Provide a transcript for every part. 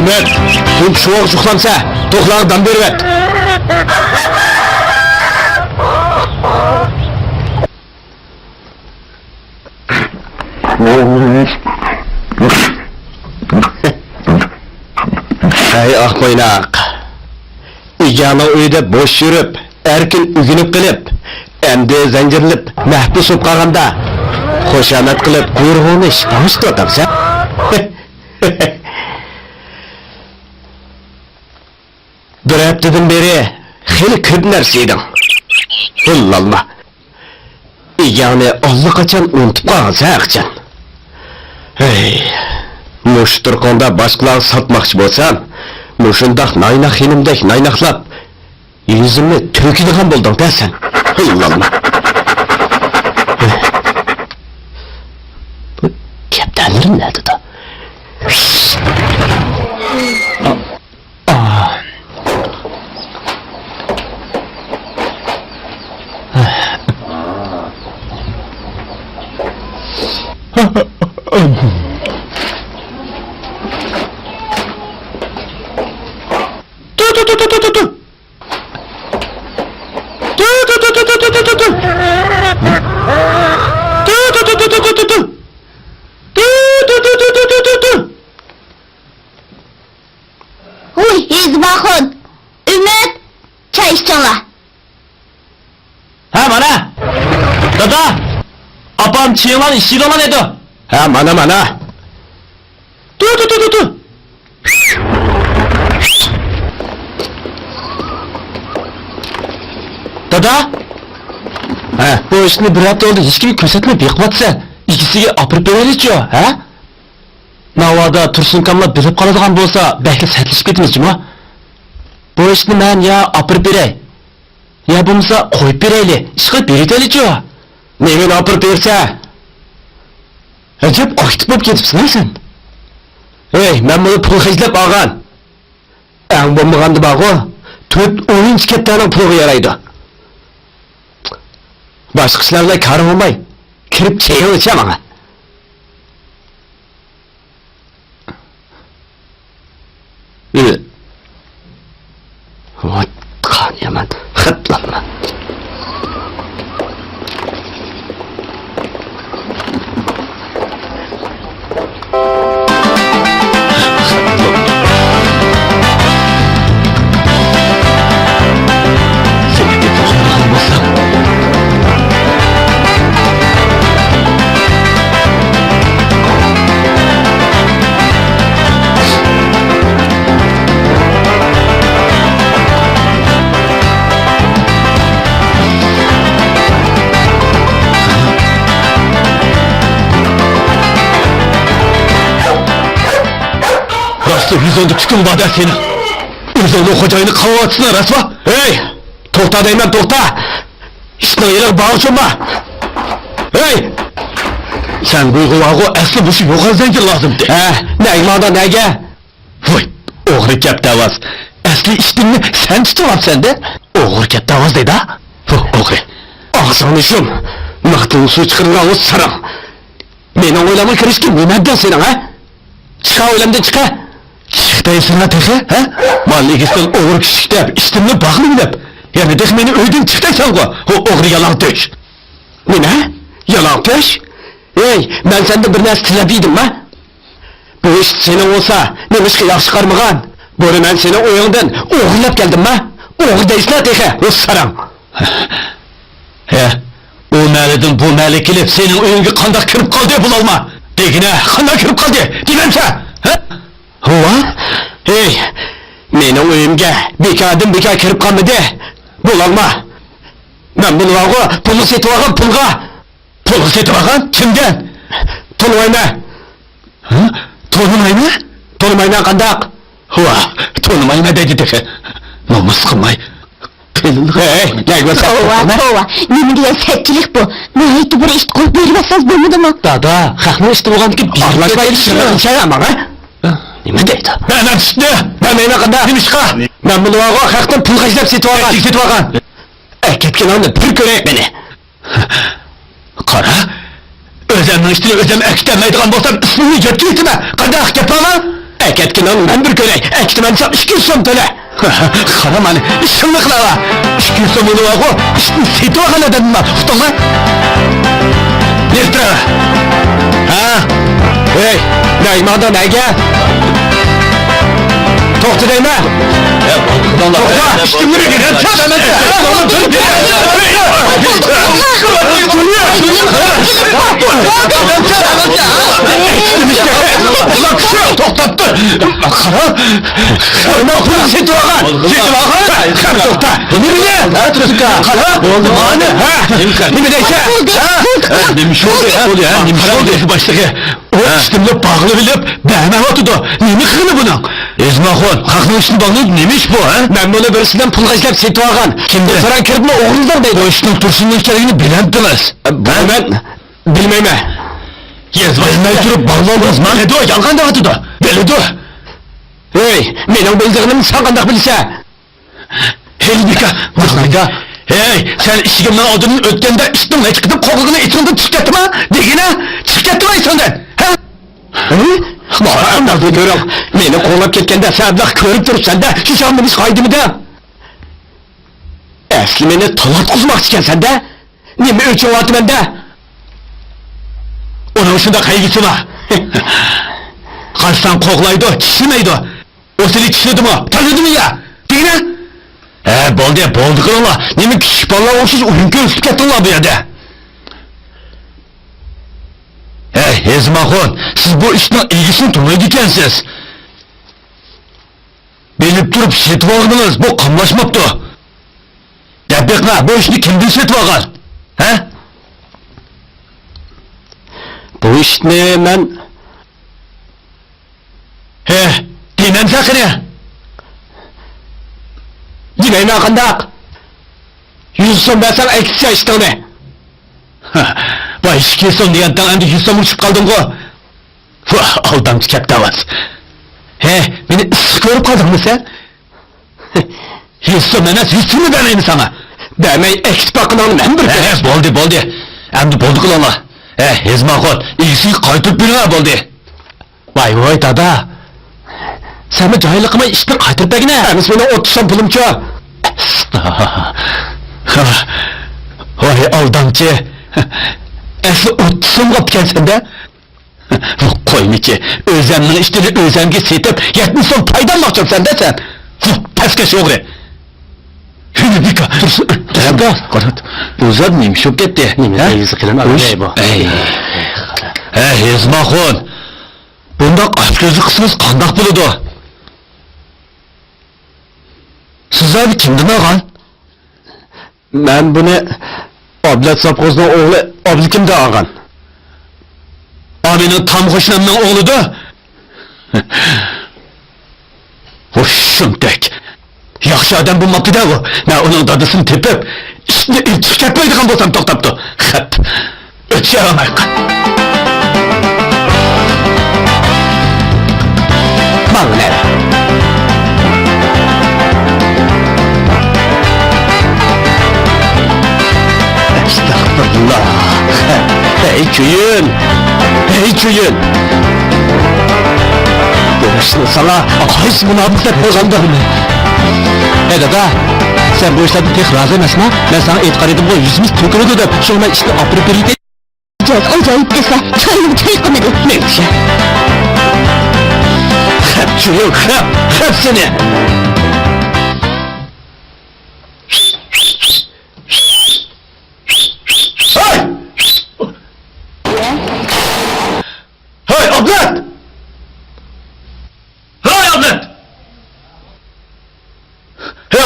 Ümmet, bu çuval çuklamsa, toklağından beri et. Hey akbaynak! İcana uyda boş yürüp, erkin ügünüp kılıp, emde zencirlip, mehbusub kalganda, hoşamet kılıp, kuyruğunu iştamış da adamsa. Bir haftadan beri, heli köp nerseydin. Hullallah! İcana allakaçan unutup kalgansa akçan. Hey! Muş Turkonda başkalar satmakçı bolsam, muşundaq naynak yenimdek naynaklap, yüzümü töküdüğün buldun da sen. Allah'ım. Bu keptenlerim nerede da? Uy, İzbahun! Ümmet! Çay içeceğler. Ha mana! Dada! Apam çiğlan işçi olan edo! Ha mana! Tu! Dada! Ha, bu işini bir hafta oldu, hiç kimi kösetme bekmatsa, ikisiga apırıp vereliçiyor, ha? Navada Tursunkamla bilip kaladigan bolsa, belki setlişip ketimiz mi? Bu işini men ya apırıp verey, ya bulmasa koyup vereyli, işkı beriteliçiyor. Nemin apırıp verse? Acep aktif bolup ketipsin ha sen? Hey, men bunu pul hizlep algan. En bolmagandı bak o, 4-10 kettanın pulu yaraydı. Başkasılarla karım olmay, kirip çeyil içem ana. Vat kan yaman, hıtlanma. Rastı 110'luk çıkın vader seni. Üzerine hocayını kavatsına rasva. Hey! Tokta değmem tokta! İşte yeler bağışınma! Hey! Sen bu kulağı aslı buşu yokan zencir lazımdı. Neyimada nege? Vay! Oğru kep davaz. Aslı içtiğini sen tutuvat sende. Oğru kep davaz deydi ha? Oğru. Ağzını şum! Nahtın su çıkırına o sarım. Beni oylama kirişkin nemeden senin ha? Çıka oylamdan çıka! Çıktayısın ha tehe, ha? Malli ikisinden oğur kişiktep, içtimli bağlı bilep. Yani dek beni öydün çıktaysan ko, oğru yalan töş. Ne? Yalan töş? Hey, ben sende bir nas tilepiydim ha? Bu iş senin olsa, nemiş ki yaş çıkarmıgan. Böyle ben seni oyundan oğurlap geldim ha? Oğur değilsin ha tehe, o saram. He, o məlidin bu məli kilip senin oyunga qandaq kirip kaldı bulalma. Degine, qandaq kirip kaldı, dememse, ha? Hova? Hey, mening uyimga bekadim beka kirib qolmadi. Bo'lalma. Men buni vaqo pulni setib olgan pulga. Pulni setib olgan kimdan? To'lamayman. Ha? To'lamayman? To'lamayman qandaq? Hova, to'lamayman dedi. Nomus qilmay. Hey, neyse. Hova, nemi degan setchilik bu? Nahayatda bir ish qo'yib bermasangiz bo'lmadimi? Dada, haqni eshitib olgandiki, aralashmay ishlayman ha? Nima deydi? Ben çıktı! Ben neyine kadar? Demişka! Ben bunu vağa kalktım pul kaçlap seti vağa! Seti vağa! Ketken anı bir göreyim beni! Kara! Özemden üstüne özem eklemeydiğen bolsam üstünü cepki etme! Kadar kep vağa! Eketkin ben bir görey, ektimensen 200 so'm to'la. Qara mani, ishimni qilaman. 200 so'm bo'lib qo'y, ishni setib olgan dedim, uqdingmi? Nerda? Ha? Hey, naymanda nega? To'xta deyman. To'xta, ishimni to'xtatdi. Qara. Nima qilib setib olgan? To'xta. Nima? Qara. Bo'ldi, mani. Nima deysan? Nima bo'ldi? Nima bo'ldi? Boshlig'i. O ishtimni bog'lab bilib, bana o'tdi. Nima qildi buni? Ezmaxon, haqning ishini bog'lab nima ish bu, ha? Men buni birisidan pul qazlab setib olgan. Kimdir? So'ran kiribmi o'g'ildir deydi. O ishning tursunning kerakini bilamdingiz. Ben bilmayman. Bilmay turib bog'lolmazman. Dedi o, yolg'on deyotdi. Biladi. Hey, mening bildig'inimni sen qanday bilsa? Helbika, Mahmudga. Hey, sen ishigimdan oldin o'tganda ishning hech qilib qo'g'ig'ini ichingdan chiqib ketdimi? Degina, chiqib ketdimi ichingdan? Ha? Ma'lum ko'rib, meni qo'llab ketganda sabaq ko'rib turibsan-da, shishomni ish qo'ydimida. Asli meni talatqizmoqchi ekansan-da. Nima uchun o'tmanda? Onun shunda qayg'isi bor. Qarsan qo'g'laydi, tishmaydi. O'sili tishladimi? Tanidimi ya? Degina? Bo'ldi qilinglar. Nima kichik bolalar o'xshash o'yin ko'rsatib ketdinglar bu yerda? Ezmaxon, siz bu ishning ilgisini turmaydi ekansiz. Bilib turib setib oldingiz, bu qamlashmabdi. Dabbiqma, bu ishni kimdan setib olgan? Ha? Bu ishni men deyman saqini. Demayman qandaq? 100 so'm bersam aytsa ishni. Vay 200 so'm degandan endi 100 so'm uçib qolding-ku. Aldamchi kaptavas. Meni issiq ko'rib qoldingmi sen? 100 so'm emas, 100 so'mni bermayman sana. Bermay ekspaqini men bir. Bo'ldi. Endi bo'ldi qilinglar. Ezmaxon, ilgisini qaytirib bering bo'ldi. Voy dada. Sen mi cahillik qilmay ishni qaytirib bergin. Emis meni 30 so'm pulimchi. Voy aldamchi. Asli 30 so'm qopgansan-da. Qo'ymichi, o'zimning ishtini o'zimga setib, 70 so'm foydalanmoqchisan-da sen. Pastkash o'g'ri. Hübika, tursun. Qarat. Bu zot nima shu ketdi? Nima yizi qilaman bu? Ezmaxon. Bundoq afko'zi qismingiz qandoq bo'ladi? Sizlar kimdan olgan? Men buni Oblat Sopqozning o'g'li Oblikimda olgan. Mening tam qo'shnimning o'g'lida. Ho'shimdak. Yaxshi odam bo'lmabdi-da u. Men uning dadasini tepib, ishni iltib ketmaydigan bo'lsam to'xtabdi. Xat. O'tisha olmay qol. Manglar. Estağfurullah. Hey köyün. Görüşsün sana, qaysi münafıqat bo'lganda. Dada, sen bu işlerden pek razı emasmi? Ben sana e'tiqod edim, bu yüzümüz to'kiladi deb, shunga ishni olib beraylik. Ajoyib desa, choyni to'yqimadi. Neyse. Köyün, hepsini. Hey Oblat! Hey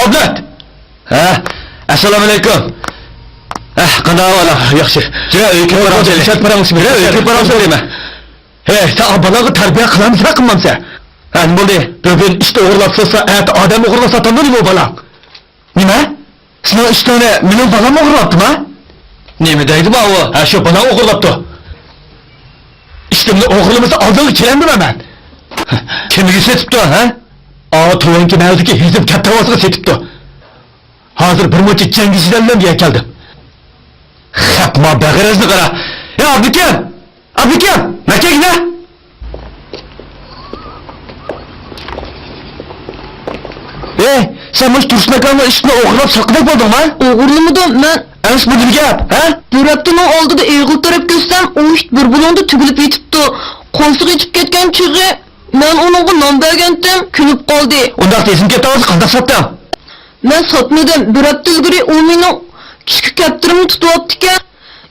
Oblat! Assalomu alaykum. Qanday ahvoling? Yaxshi. Uyga boraman. Shat boramiz. Uyga boramiz deyman. Sen bolaga tarbiya qilamiz, qilmamsa? Nima bo'ldi? Bugun ishni o'g'irlab solsa, odam o'g'irlab sotadimi bu bola? Nima? Sizning ishtoni mening bolam o'g'irlabdimi? Nima deydi bu? Shu bola o'g'irlabdi. İştimni o'g'irimizni oldiga kelamdiman men. Kimga setibdi, ha? To'yinki mavzuga hizib katta ovozga setibdi. Hozir bir muncha jangchilar bilan buyoqqa keldim. Xapma bag'irazni qara. Abdikam! Makagina! Sen bu Tursun akanın üstüne oğurlap sakınak oldun mu? O'g'irlamadim men. Enes bu bir gap, ha? Duraptining oldida eg'il taraf ko'rsam, u ish bir bulonda tugilib yetibdi. Qo'lsiq yetib ketgan chig'i men uningga non bergandim, kulib qoldi. Ondan esim ketdi ağzı qandaq sattın? Men sotmadim. Bir hafta ilgari u mening kichik kaptirimni tutyapti ekan.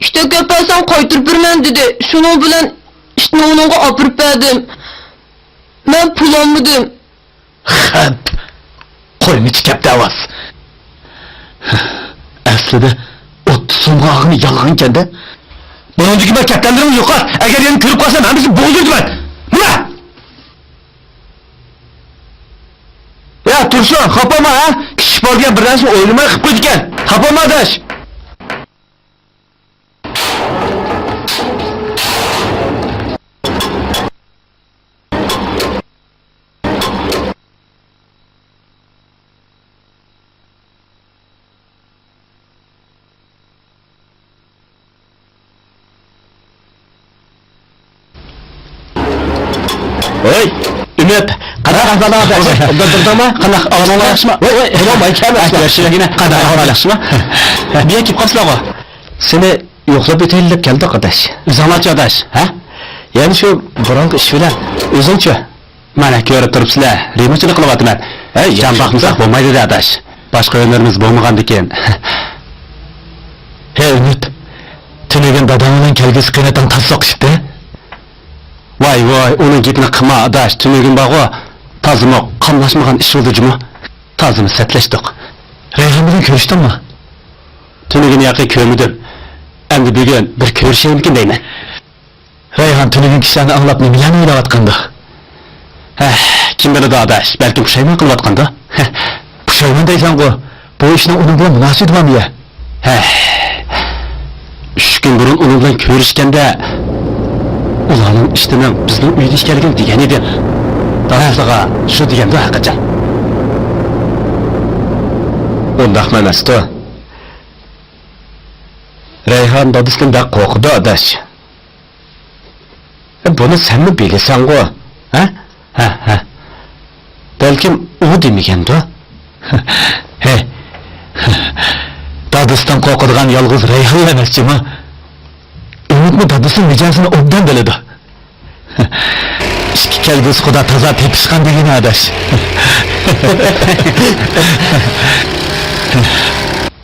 İşte kaparsam qaytirib berman dedi. Shuning bilan ishni uningga olib berdim. Men pul olmadim. Xap. Qo'yni chikap davas. Aslida 30 so'mga og'ini yalg'an ekanda. Buningdagi men kaptanlarim yo'q. Agar yana ko'rib qolsam, men bizni bo'ldirdiman. Nima? Ya Tursun, xapama ha? Kichik bo'lgan bir narsa o'ylamay qilib qo'ydi ekan. Xapama adash. Oy, Ümit, qanaqa ahvolingiz yaxshi? Durdimi? Qanaqa ahvolingiz yaxshimi? Voy, bo'lmay kelmasmi? Yaxshilagina qanaqa ahvolingiz yaxshimi? Niye kelib qolsizlar? Seni yo'qlab o'taylik deb keldi qardash. O'zinglarchi adash, ha? Ya'ni shu bironta ish bilan o'zingchi. Mana ko'rib turibsizlar, remochilik qilyapman. Jon baxmasak bo'lmaydi da adash. Boshqa yo'llarimiz bo'lmagandikan. Hey Ümit, tunagan dadam bilan kelgisi qiynatan tassoqishdi. Vay, onun gitini qilma adash, tunugin bag'o. Tazimi qamlashmagan ish bo'ldimi? Tazimi setleşdik. Rayhon bilan ko'rishdingmi? Tunugin yaqin ko'rmadim. Endi bugun bir ko'rishaymikin deyman. Rayhon tunugin kishini anglab nimalarni o'ylayotgandi? Kim biladi adash, balkim pushaymon qilyotgandi. Pushaymon deysan-ku, bu ishning uning bilan munosabati bormi ya? 3 kun burun uning bilan ko'rishganda ularning ishtining bizning uyda ishkalligini degan edi. Dadasiga shu deganda haqiqatan. Undaq emas-ku. Rayhon dadasidan da qo'rqdi adash. Buni senmi bilasan-ku? Ha? Balkim u demagan-da. Hey. Dadasidan qo'rqadigan yolg'iz Rayhon emas-chimi? Umidmi dadasining mijozini obdan biladi. İşki kelgisi xudo toza tepishgan degani adash.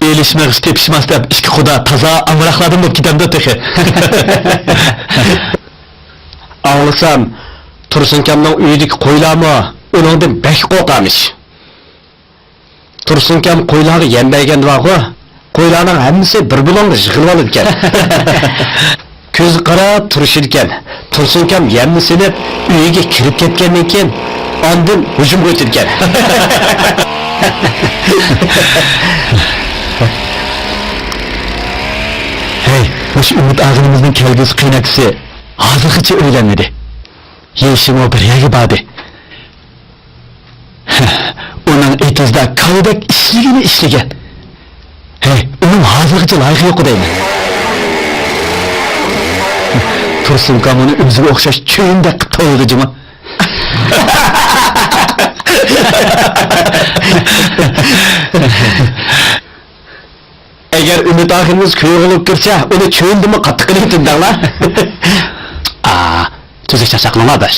Elishmag'is tepishmas deb ishki xudo toza amroqladim deb ketamda tehi. Anglasam, Tursunkamning uyidagi qo'ylarmi uningdan bek qo'rqamish. Tursunkam qo'ylarga yenbaygan vaqo, qo'ylarning hammasi bir bilan yig'ilib olib ekan. Ko'z qarab turishir ekan. Tursunkam yemmisini uyiga kirib ketgandan keyin ondan hujumga o'tgan. Hey, o'sha Umid og'inimizning kelgusi qiynakisi hozirgacha o'ylanmadi. Yeshim o bir yagi bordi. Uning etizda kalbak ishligini ishlagan. Hey, uning hozirgacha loyiqi yo'q deyman. Tursunkam uni o'ziga o'xshash cho'yinda qito'ldijimi? Agar Umid og'imiz ko'ngilib kirsa, uni cho'yindimi qattiq qilib tindanglar. Tuzuk chaqchaqlama adash.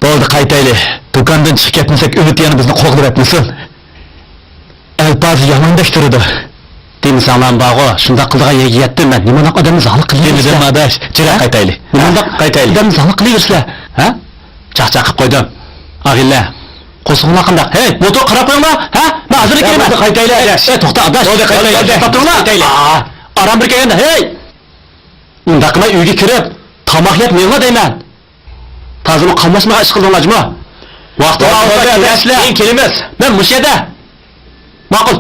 Bo'ldi, qaytaylik. Do'kondan chiqib ketmasak, Umid yana bizni qo'g'lab etmasin. Alpaz yomondek turadi. Demsanlar bag'o, shunda qildigan yerga yetdim men. Nima odamni zalq qilyapsiz? Dedim adash, jira qaytaylik. Nima qaytaylik? Odamni zalq qilyapsizlar, ha? Chaqchaqib qo'ydim. Ag'illa. Qo'sqinlar qandaq? Hey, motor qarab qo'yma, ha? Men hozir kelaman. Qaytaylik adash. To'xta adash. Bo'ldi, qaytaylik. Qaytaylik. Aram bir kelganda, hey! Unda qilmay uyga kirib, tomoq yeb menga deyman. Tazimi qamashmaga ish qildinglarmi? Vaqtida olib keyin kelamiz. Men mushada. Ma'qul.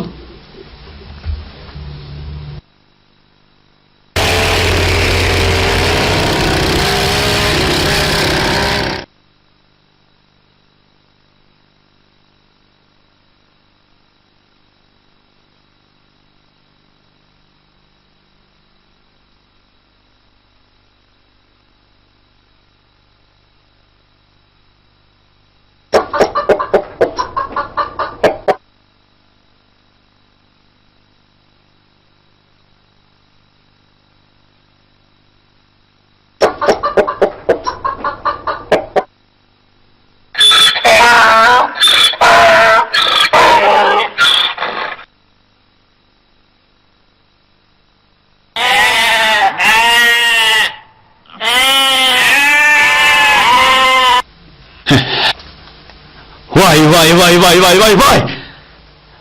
Vay.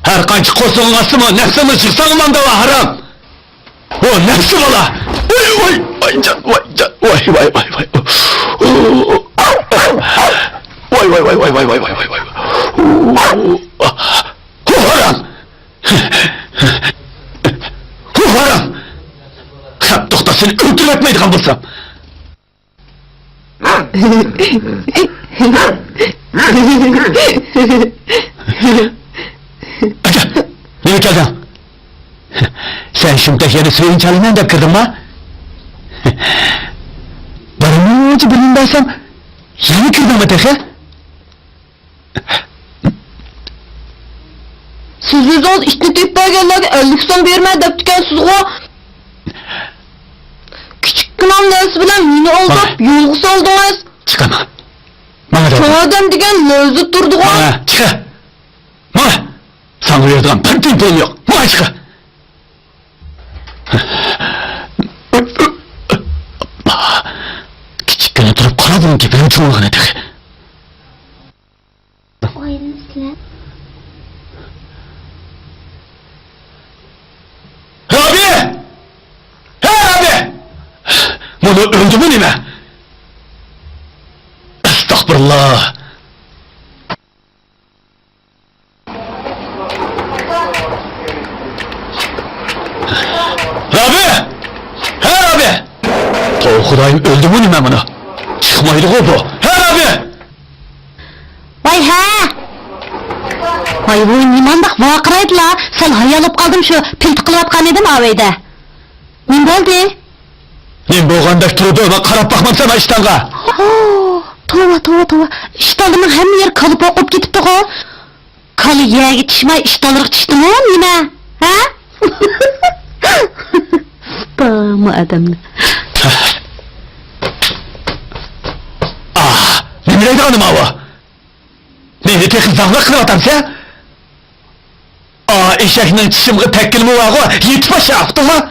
Her kançı kosun asımı, nefsimi çıksan ulan da var haram. O nefsi bala. Vay can. Vay. Hu haram. Hu haram. Doktor seni öldürmekmeydi kan bulsam. Aca, ne geldin? Sen şimdi yeri suyun çalından da kırdın mı? Bana ne oldu bilin dersem, yeni kırdın mı teki? Siz ol işni tepbergenlerge 50 son berme dep diken sizga. Küçük kınam nersi bilen meni aldap yolgu saldınız. Çıkama. Bana da. Çoğu adam digen lezzet durdu o. Bana çıkı. Bana. Sana uyardıgan bir tümpüm yok. Bana çıkı. Küçük güne durup karadım ki benim çoğulğuna teki. Abi! Abi! Bunu öldü mü nime? Estağfurullah! Abi! Abi! Toğudayım öldü mü nime bunu? Çıkmaydı o bu! Abi! Vay ha! Vay bu nimandak vaqıraydı la. Sen hayalıp kaldım şu pilti kılıvatkan edim aveyde. Nim boldu? Nim boğandaki turudu öme karap bakmam sana iştanga. Tova. İştalımın hem yer kalıp okup gitipti o. Kalı yeğe gitişmay iştalırık çişti mi o nime? Ha? Spamı adamla. Nimireydi hanım hava? Neydi tek zahla kıratam sen? Eşekinin çişimgi tekkil mi var o? Yitip aşağı yaptın mı?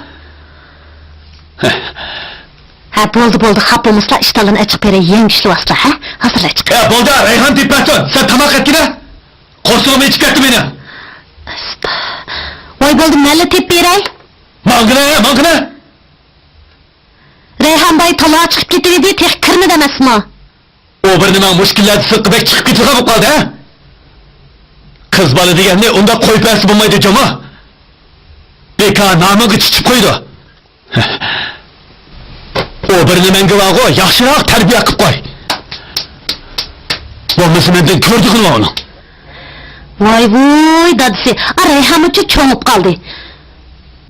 Ha boldu hapımızla iştalın açık bere yengişli vasla ha? Hazır açık. Boldu Reyhan Dipperton, sen tamak et yine? Kosuğumu içip etti beni. Vay boldu nerede tep berey? Mangına? Reyhan bay talağa çıkıp gitti tek kırmı demez mi? O bir nime muşkillerdi sıkkıbek çıkıp gitti kapıp kaldı ha? Kız balı diyen ne, onda koy persi bulmaydı cama. Beka namıgı çiçip koydu. O bir nimen var o, yaxşırak terbiye kıp koy. Bu müslümenden gördük mü onu? Vay dadısı, Reyhan uçu çoğup kaldı.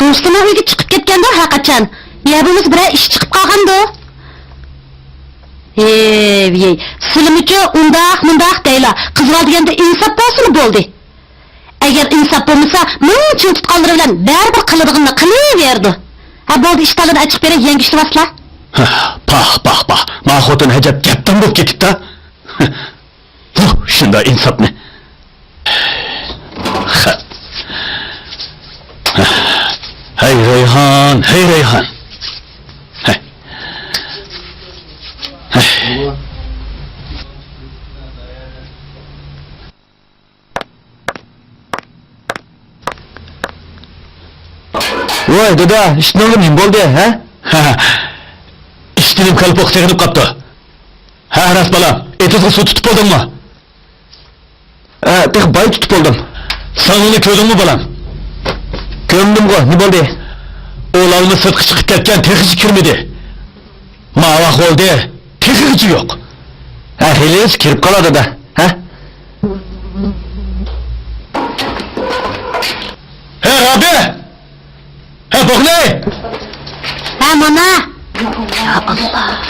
Dostuma uygu çıkıp ketkende hakikaten. Yabımız bire iş çıkıp kalgandı. Sılım uçu undaq deyla. Kızval degende insap bolsun boldu. Eğer insap bolmasa, mın için tutkalları bilen bärber kılıdığını kılıverdi. Ha boldu iştalını açık bere yengişli vasla. Pah, mahotun hecep gepten bulup getip da. Şunda insap ne? Hey Reyhan. Vay dada, işte ne olur muyum boldu ha? İştinim kalıp oksayanıp kaptı. Ha rast balam, etizgi su tutup oldun mu? Tek bay tutup oldum. Sen onu köydün mü balam? Kömdüm go, ne boldu? Oğlanını sırtkı çıkıp ketken tekici kirmedi. Mavak oldu, tekici yok. Hileniz kirip kaladı da, ha? Hey abi! Hey Bogni! Ha mana! Ya Allah!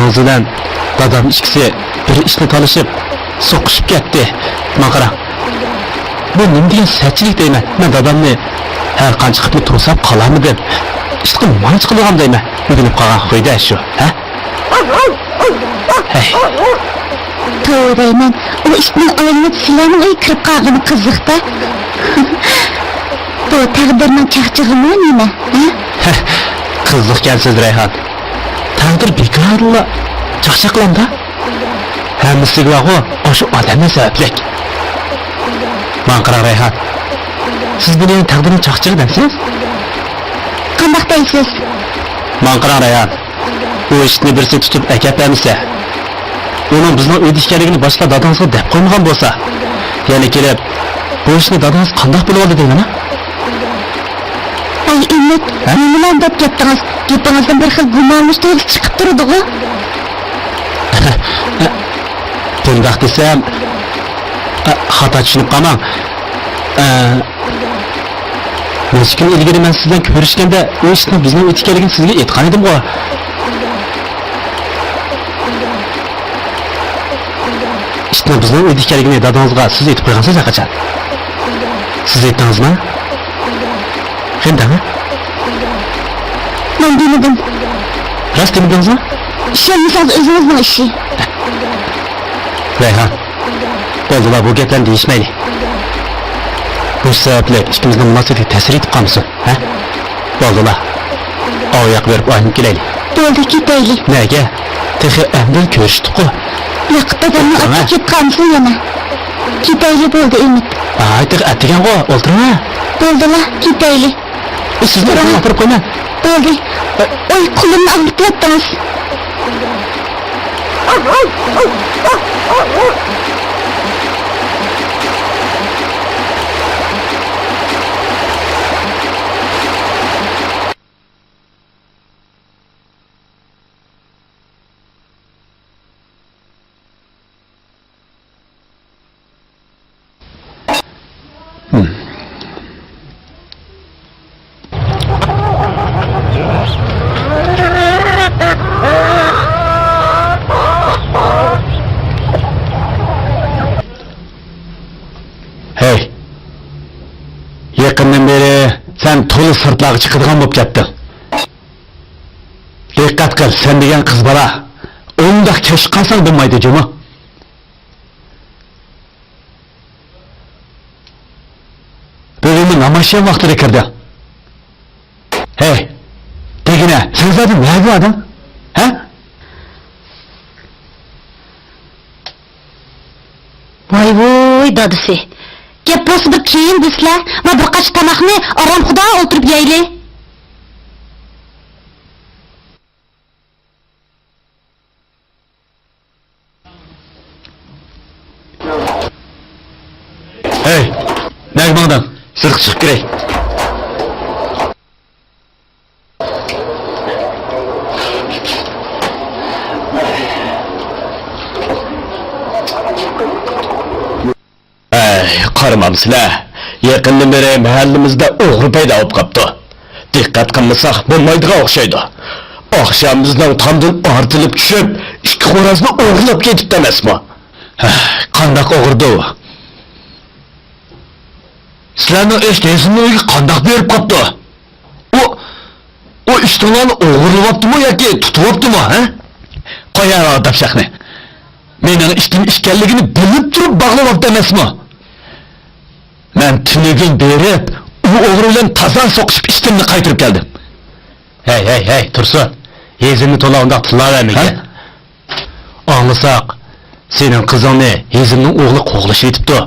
dadamız bilan dadam ikkisi bir ishni talashib so'qishib ketdi. Mana qarang. Bu nima degan sachchilik deyman. Men dadamni har qancha qilib tursab qolarmidim. İşte manç qilgan deyman. O'ginib qolgan qo'yda shu, ha? Hey. To'g'rayman, u ishning oynib sizlarning uy kirib qolgani qiziqda. Bu taqdirning chaqchig'imi nima? Qiziq kelsiz Rayhon. Taqdir bekorla chaqchaqlanda. Hammasiga vaqo o'sha odamning sabablik. Men qarang Rayhon. Siz buni taqdirning chaqchig'i demsiz? Qanday deysiz? Men qarang Rayhon. Bu ishni birisi tutib akapamisa, onun bizning uyda ekanligini boshqa dadangizga deb qo'ymagan bo'lsa, yana kelib bu ishni dadangiz qanday bilib oldi deyman-a? Ay Ümit, nima deb gapdingiz? Gapingizdan bir xil gumonlish to'g'ri chiqib turdi-ku. Bundaq desam, xato tushunib qolmang. Necha kun ilgari men sizdan ko'rishganda, u ishni bizning uyda ekanligini sizga aytgan edim-ku. İşte bizning uyda ekanligini dadangizga siz aytib qo'ygansiz qachon? Siz aytdingizmi? Qandaymi? Men demedim. Rost demedingizmi? Ishonmasangiz o'zingizning ishi. Rayhon, bo'ldilar bu gaplarni deyishmaylik. Bu sababli ikkimizning munosabatga ta'sir etib qolmasin, ha? Bo'ldilar. Oyoq berib oynib kelaylik. Bo'ldi, ketaylik. Nega? Texi endi ko'rishdik-ku. Yo'q, dadamni otib ketgansiz yana. Ketaylik bo'ldi Ümit. Aytiq atigan-ku, o'ltirma. Bo'ldilar, ketaylik. Sizni o'tirib qo'yman. Bo'ldi. Oy, qo'limni olib ketdingiz. Hey. Yaqindan beri sen to'liq sirtlarga chiqadigan bo'lib ketding. Diqqat qil, sen degan qiz bola. Undaq kesh qolsang bo'lmaydi, juma. Bölümü namoyish vaqtida kirdi. Hey. Degina, sen zaten ne bu adam? Ha? Voy dadısı. Gap bo'lsa bir keyin bizlar va bir qach tamoqni oromxo'da o'tirib yeyli. Hey, nega bo'lding? Sirq chiqib kiray. Qaramamsizlar. Yaqindan beri mahallimizda o'g'ri paydo bo'lib qopti. Diqqat qilmasak bo'lmaydigan o'xshaydi. Oqshom bizning tomdan ortilib tushib, ikki xo'rozni o'g'irlab ketibdi emasmi? Qandoq o'g'irdi u? Sizlarning eshitganingizni uyga qandoq berib qopti? O ishtonlarni o'g'irlayaptimi yoki tutyaptimi, ha? Qo'yar odam shaqni. Mening ishtim ishkanligini bilib turib bog'layapti emasmi? Men tunugin berib, u o'g'ri bilan tazan so'qishib ishtimni qaytirib keldim. Hey, tursun. Yezimni to'la undaq tilavermagin. Anlasak, sening qizingni yezimning o'g'li qo'g'lish etibdi.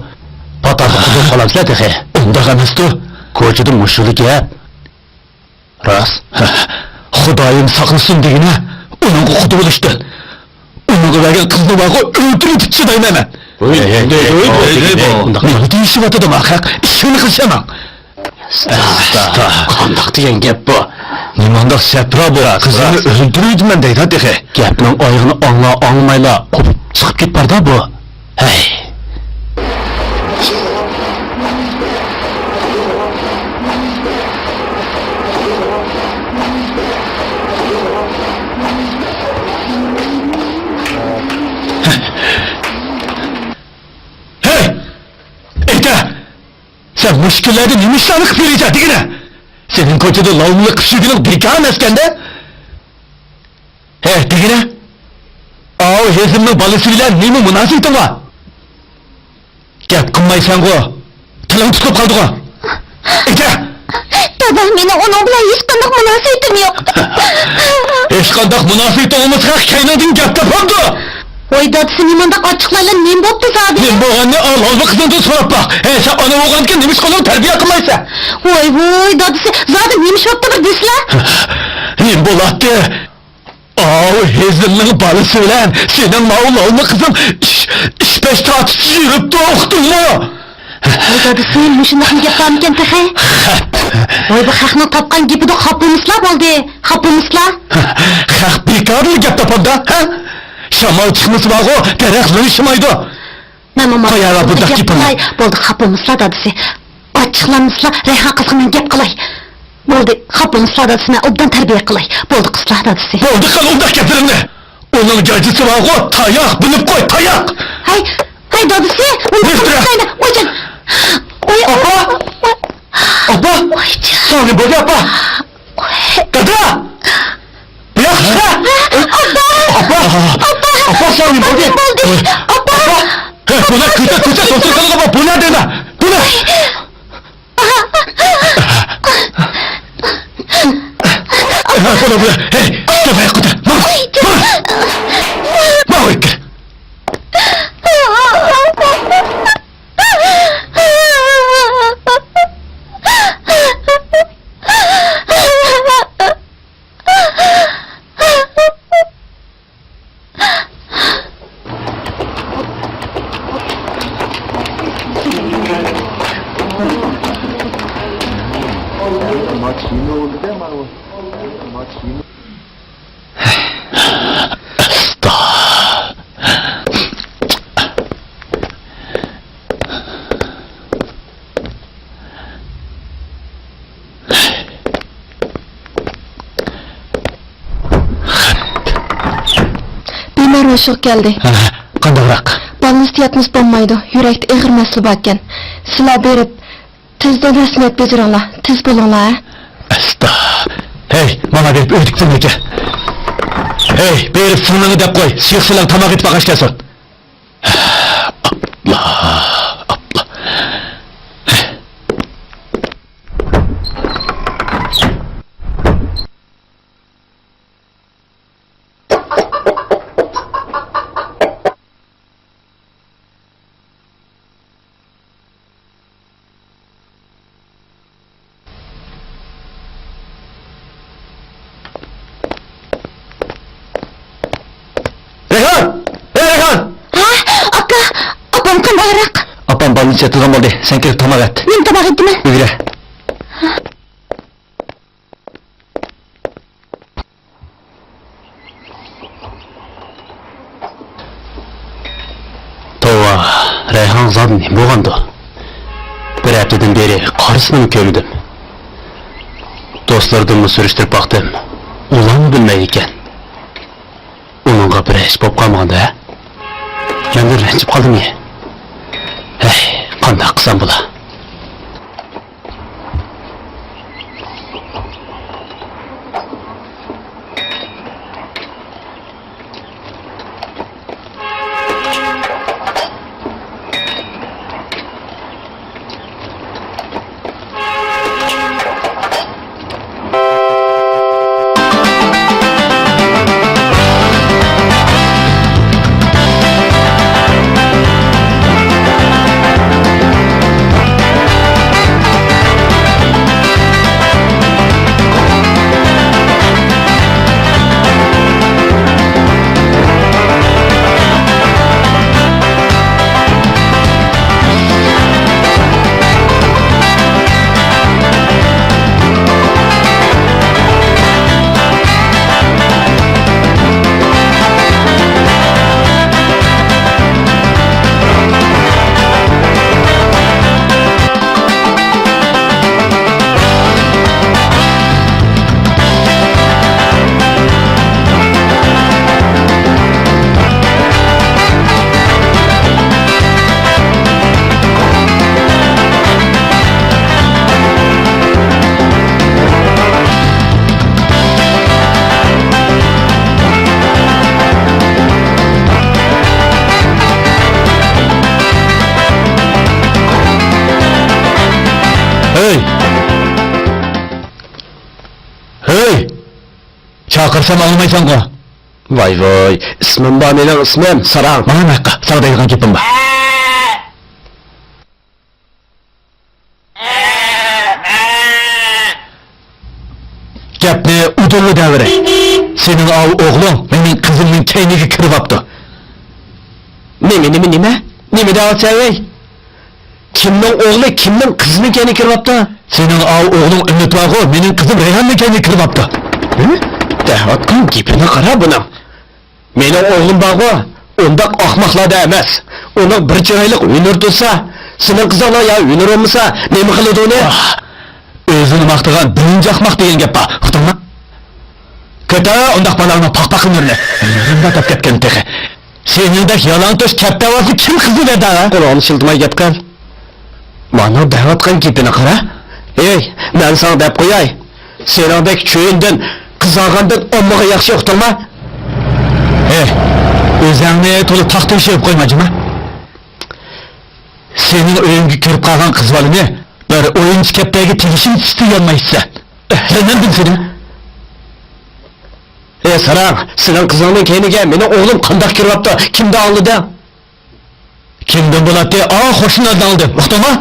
Patarni qudib qolamsizlar texe. Undaq emasdi. Ko'chada mushuli gap. Rost. Xudoyim saqlasin degina, uning qudib bo'lishdi. Uning bergan qizni vaqo o'ldirib chidayman. Nima deyishyapti mahaq? Ishini qilshamang. Qandoq degan gap bu? Nimandaq sapra bu? Qizini o'ldiraydiman deydi texe. Gapning oyog'ini anglamayla qopib chiqib ketparda bu. Hey. Sen müşküllerdi nimişlerini kıpırıyacaksın degine. Senin koçada lavumlu kışıgının bekar meskende. He degine. Ağ hezimnin balısı bilen nemi münasibitin var? Gap kınmaysan go. Tılın tutup kaldı go. Eke! Dada, meni onun bilan hech qanday munosabatim yo'q. Hech qanday münasibitin olmasa kaynadın gap tapamdı. Voy dadasi, men bundoq ochiqlaylar nima bo'pti zodi? Men bo'g'anni olma qizingdan so'rab boq. He, sen ona o'g'anga nima qilib tarbiya qilmaysan? Voy dadasi, zodi nima bo'pti bir deslar? Men bo'ladi. Ağ hezimning balisi bilan senin ma'ul olma kızım iş beş tartışıcı yürüp de oktun mu? Voy dadasi, mushundoq gap bormikan taxay? Voy bu haqni topgan gapida xapomislar bo'ldi. Xapomislar. Haq bekarli gap topanda, ha? Shamol chiqmasa bog'o, daraxtlar ishmaydi. Mama, qo'yara bu gapini. Bo'ldi, xapomislar dadasi. Ochiqlanmislar, Rayhon qizga men gap qilay. Bo'ldi, xapomislar dadasi, men obdan tarbiya qilay. Bo'ldi qizlar dadasi. Bo'ldi, qil undaq gaplaringni. Onun gajisi bog'o, tayoq bilib qo'y, tayoq. Hay dadasi, uni qilmaydi. O'jin. Oy, Apa? Apa? Sani bo'ldi apa? Dada! Bu yoqda! Apa! Apa sani bo'ldi? Apa! Buna ko'cha to'sirqalig'a bor, buna dema. Buna. Buna. Hey, gel ayağa ko'tar. Mau ikki. Bemor o'shiq keldi. Qandayroq? Balnis yatmız bo'lmaydi. Yurakda ig'ir masala bor ekan. Sizlar berib tezdan rasmiyat bejiringlar. Tez bo'linglar. Asta. Hey, mana berib o'tiksin aka. Hey, berib sirmini deb qo'y. Sheikh bilan tamoq etib bag'ashkasin. Abla. Rayhon! Opam qandayroq? Apam balnis yatılgan bo'ldi. Sen kelib tamoq et. Men tamoq etdimi? Yura. Tova, Rayhon zodni bo'lgandi. Bir haftadan beri qarisini ko'rdim. Do'stlardan surishtirib boqdim. Ularni bilmaydi ekan. Uningga bir ish bo'lib qolmaganda, men ranjib qoldim ya. Hey, qanday qilsam bo'lar? chaqirsam almaysan-ku. Voy, ismim bor, mening ismim Sarang. Mana buyoqqa, sana deydigan gapim bor. Gapni udulli davri. Sening o'g'ling mening qizimning kayniga kirib olibdi. Nima? Nima deyapsan ey? Kimning o'g'li, kimning qizining kayniga kirib olibdi? Sening o'g'ling Umid bor-ku, mening qizim Rayhonning kayniga kirib olibdi. Deyotgan gapini qara buning. Mening o'g'lim bor-ku, undaq ahmoqlarda emas. Uning bir chiroyli o'ynir tursa, sening qizinglar ya o'ynir olmasa, nima qiladi uni? O'zini maqtagan birinchi ahmoq degan gap bor. Uqdingmi? Keta undaq bolalarni paq-paqini o'rni. Yerimda tap ketgan teqi. Seningdek yalangtosh katta ovozni kim qizi berdi ha? Qulog'ini shiltmay gap qil. Mana deyotgan gapini qara. Ey, men sana deb qo'yay. Seningdek cho'yindan, qizargandan ommaga yaxshi uqtirma. O'zingni to'liq taxta ishib qo'ymajimi? Sening o'yingga kirib qolgan qiz bolani bir o'yinchi kapdagi tegishini istayolmaysan. Nima bilsin? Sarang, sening qizingning kayniga meni o'g'lim qanday kiryapti? Kimda oldi? Kimdan bo'ladi? Qo'shnilardan oldi. Uqdingmi?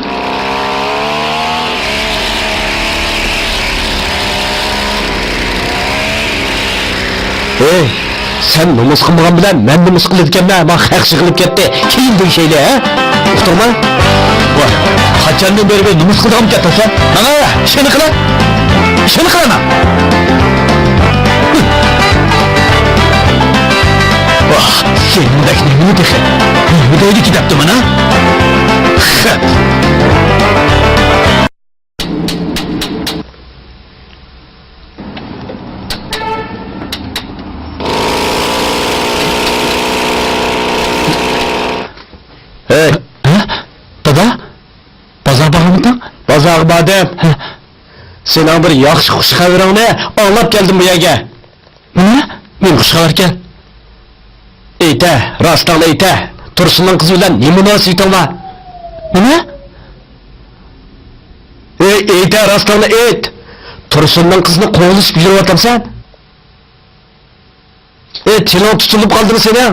Sen nomus qilmagan bilan men nomus qiladiganman, men haqshi qilib ketdi. Keyin bu ishlar, ha? Uqdingmi? Voy, qachondan beri nomus qildim ketasan? Mana, ishini qila. Ishini qilaman. Seningdek nima deydi? Nima deydi kitobda mana? Dada? Bozor bormiding? Bozor bordim. Sening bir yaxshi xush xabaringni anglab keldim bu yerga. Nima? Men xush xabarga. Ayta, rostdan ayta. Tursunning qizi bilan nima munosabating bor? Nima? Ayta, rostdan ayt. Tursunning qizini qo'lishib yuribsan? Tilon tutilib qoldimi sening?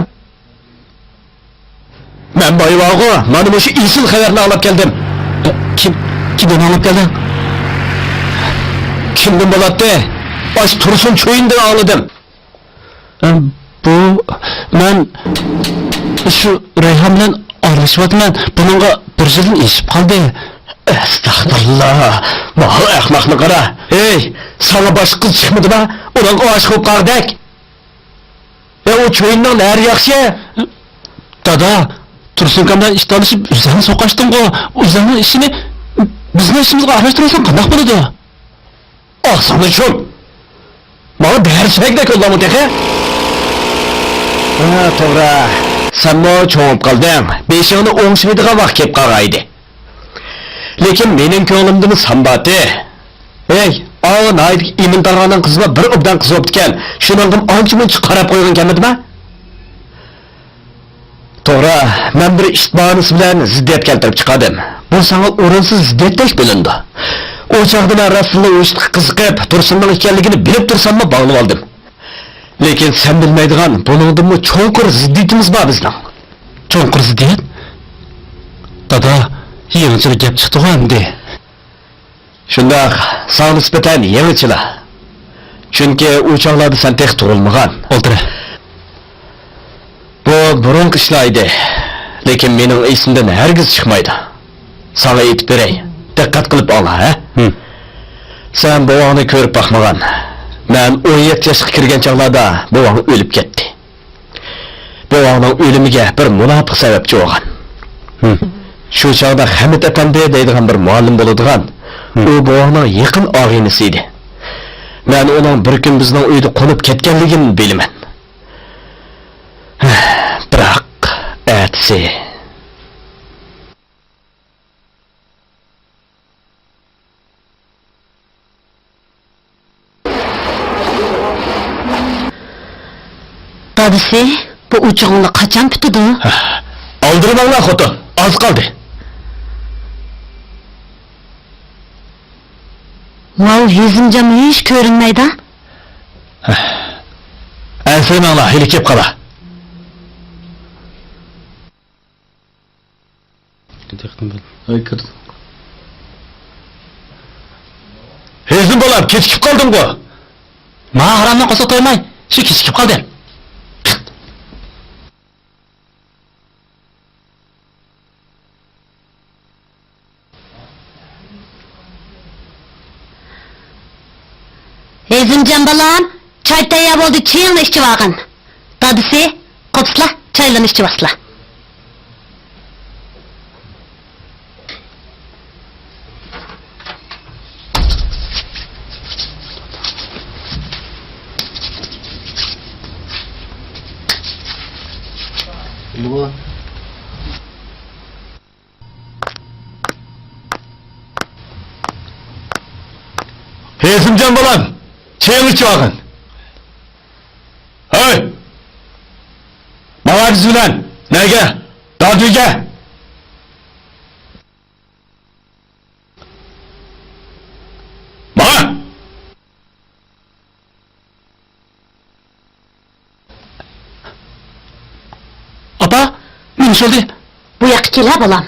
Men boyvog'i, mana bu isil xabarni olib keldim. Kimdan olib kelding? Kimdan bo'ladi? Baş Tursun cho'yindan oldim. Men shu Rayhon bilan aralashibman. Buningga bir yil eshib qoldi. Astag'firullah. Voh, ahmoqni qara. Ey, sana boshqa qiz chiqmadimi? Uning oshiq bo'lib qoldik. O cho'yindan nari yaxshi. Dada, Tursun bilan ish tanishib, o'zini so'qashding-ku. O'zini ishini bizning ishimizga aralashtirsan qanday bo'ladi? Sana şu. Bana dersek de kullanma teki. To'g'ri. Sen mo cho'ngib qolding. Beshig'ini o'ngshaydigan vaqt kelib qolgaydi. Lekin mening ko'nglimda sambati. Ey, nayt imintarg'andan qizga bir obdan qiz o'pdi ekan. Shuning ham ancha-muncha qarab qo'ygan ekanmidimi? To'g'ri, men bir ishtibonis bilan ziddiyat keltirib chiqadim. Bu sana o'rinsiz ziddiyatdek bo'lindi. O çağdan arasında uyuştuq qiziqib, Tursunning ekanligini bilib tursammi bağlab oldim. Lekin sen bilmaydigan, buningdanmi cho'nqur ziddiyatimiz bor bizning. Cho'nqur ziddiyat? Dada, yangichilik gap chiqdi-ku endi. Shundoq, sana nisbatan yangichilik. Chunki u chog'larda sen tek tug'ilmagan. O'tir. Bu burun ishlaydi. Lekin mening esimdan hargiz chiqmaydi. Sana aytib beray. Diqqat qilib ol, ha? Sen buvangni ko'rib baxmagan. Men 17 yoshga kirgan chog'larda buvang o'lib ketdi. Buvangning o'limiga bir munofiq sababchi bo'lgan. Shu chog'da Hamid Efendi deydigan bir muallim bo'ladigan. U buvangning yaqin og'inisi edi. Men uning bir kun bizning uyda qolib ketganligini bilaman. Biroq atsi Dadisi, bu uçağınla kaçan pütüdü? Aldırmanglar xotin, az qaldı. Mal yüzümcem hiç görünmeydi. Ensene ala, heli kep kala. Hezim bolam, kechikib qoldim-ku. Ma haramdan qo'sa qo'ymay, shu kechikib qoldim. Ezimcan balam, çay tayyor bo'ldi, chayingni ichib olgin. Dadisi, qo'psla, chaylarni ichib olsla. Hezimcan bolam, chayingni ichib olgin. Hey! Bana biz bilan, nega? Dadviga! Bana! Apa, nima bo'ldi? Bu yoqqa kela bolam.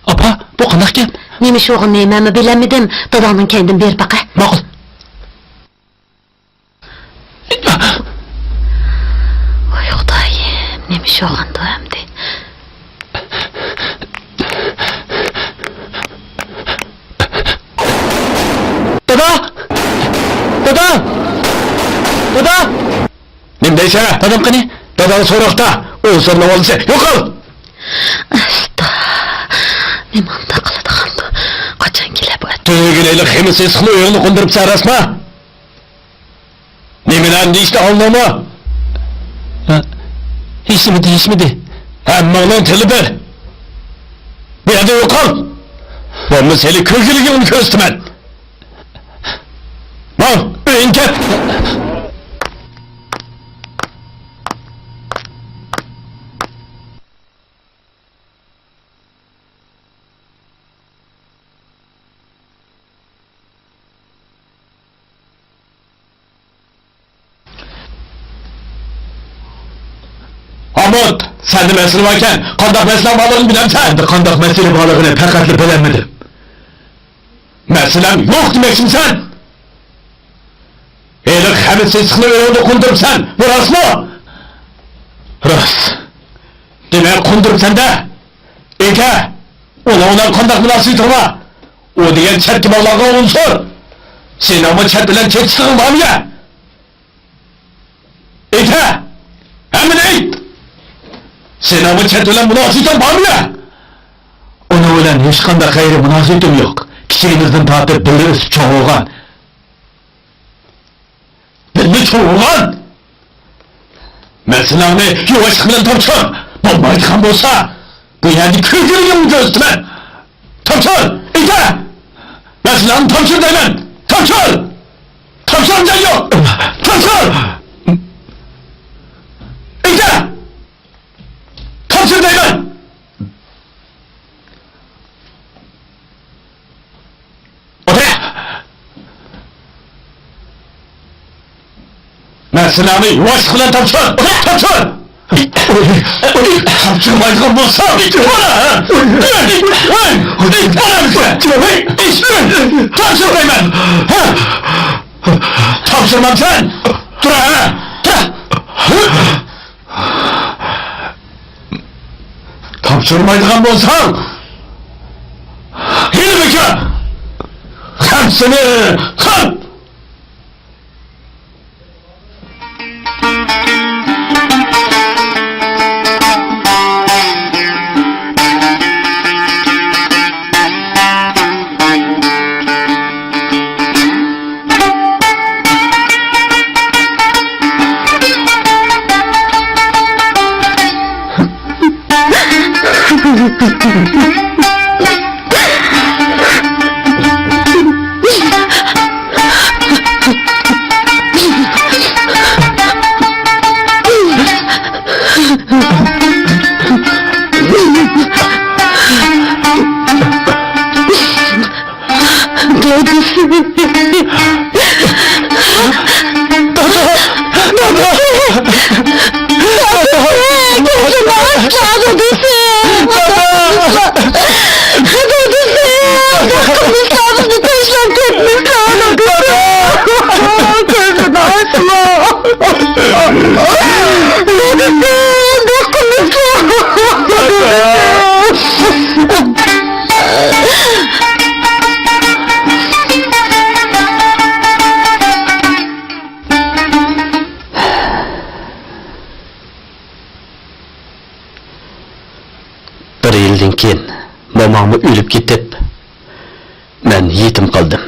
Apa, bu qanday gap? Nima sho'g'in nemami bilamidim, dadamning kendin ber baqa. Ma'qul. Voy xudoyim, nima sho'g'in do'amdi. Dada! Dada! Dada! Nim deysen? Dadam qani? Dadan so'roqda, o'zini olsa, yo'qol! Asta. Nimanda qiladigandu. Qachon kela bu? Tüyügüneyle hemisi sıkılı oyunu kondurıp sarasma! Nemilen işte anlama! Hechmidi. Hemmanın tili bir! Bir adı yo'qol! Onu seni kırgılıgını köstümen! Mal, öğün kep! Amut, sen de mesele varken, kandak mesele bağlığını bilemsen! Ben de kandak mesele bağlığını pekatlı bilemedim. Meselem yok demeksin sen! Eğer hemitsiz sıkılı öğünü kundurup sen, bu rast mı? Rast. Demek kundurup sen de. Eke, ona kandak münasibeti var. O diyen çetki bağlığına onu sor. Sen ama çet bilen çetçiliğin var mı ya? Eke, hemen eğit! Sen ama çet bilen münasibetin var mı ya? Onu bilen hiç kandak hayri münasibetim yok. Kiçiğinizden tatip biliriz çoğulgan. Bilmi çoğulgan! Meseleni yavaşlık bilen topçur! Bombaydıkan bolsa, bu yerde kırgırgın göztümen! Topçur! İte! Meseleni topçur deymen! Topçur! Topçurunca yok! Topçur! İte! Topçur deymen! Meseleni yavaşlık bilen topçur! Topçur! Topçurmaydıkan bolsa, bana! Bana bize! Topçur deymen! Topçurmam sen! Dur ha! Topçurmaydıkan bolsan! Yeni beke! Hepsini! Hep! Dadisi. Dada. keyin momamı o'lib ketib, men yetim qoldim.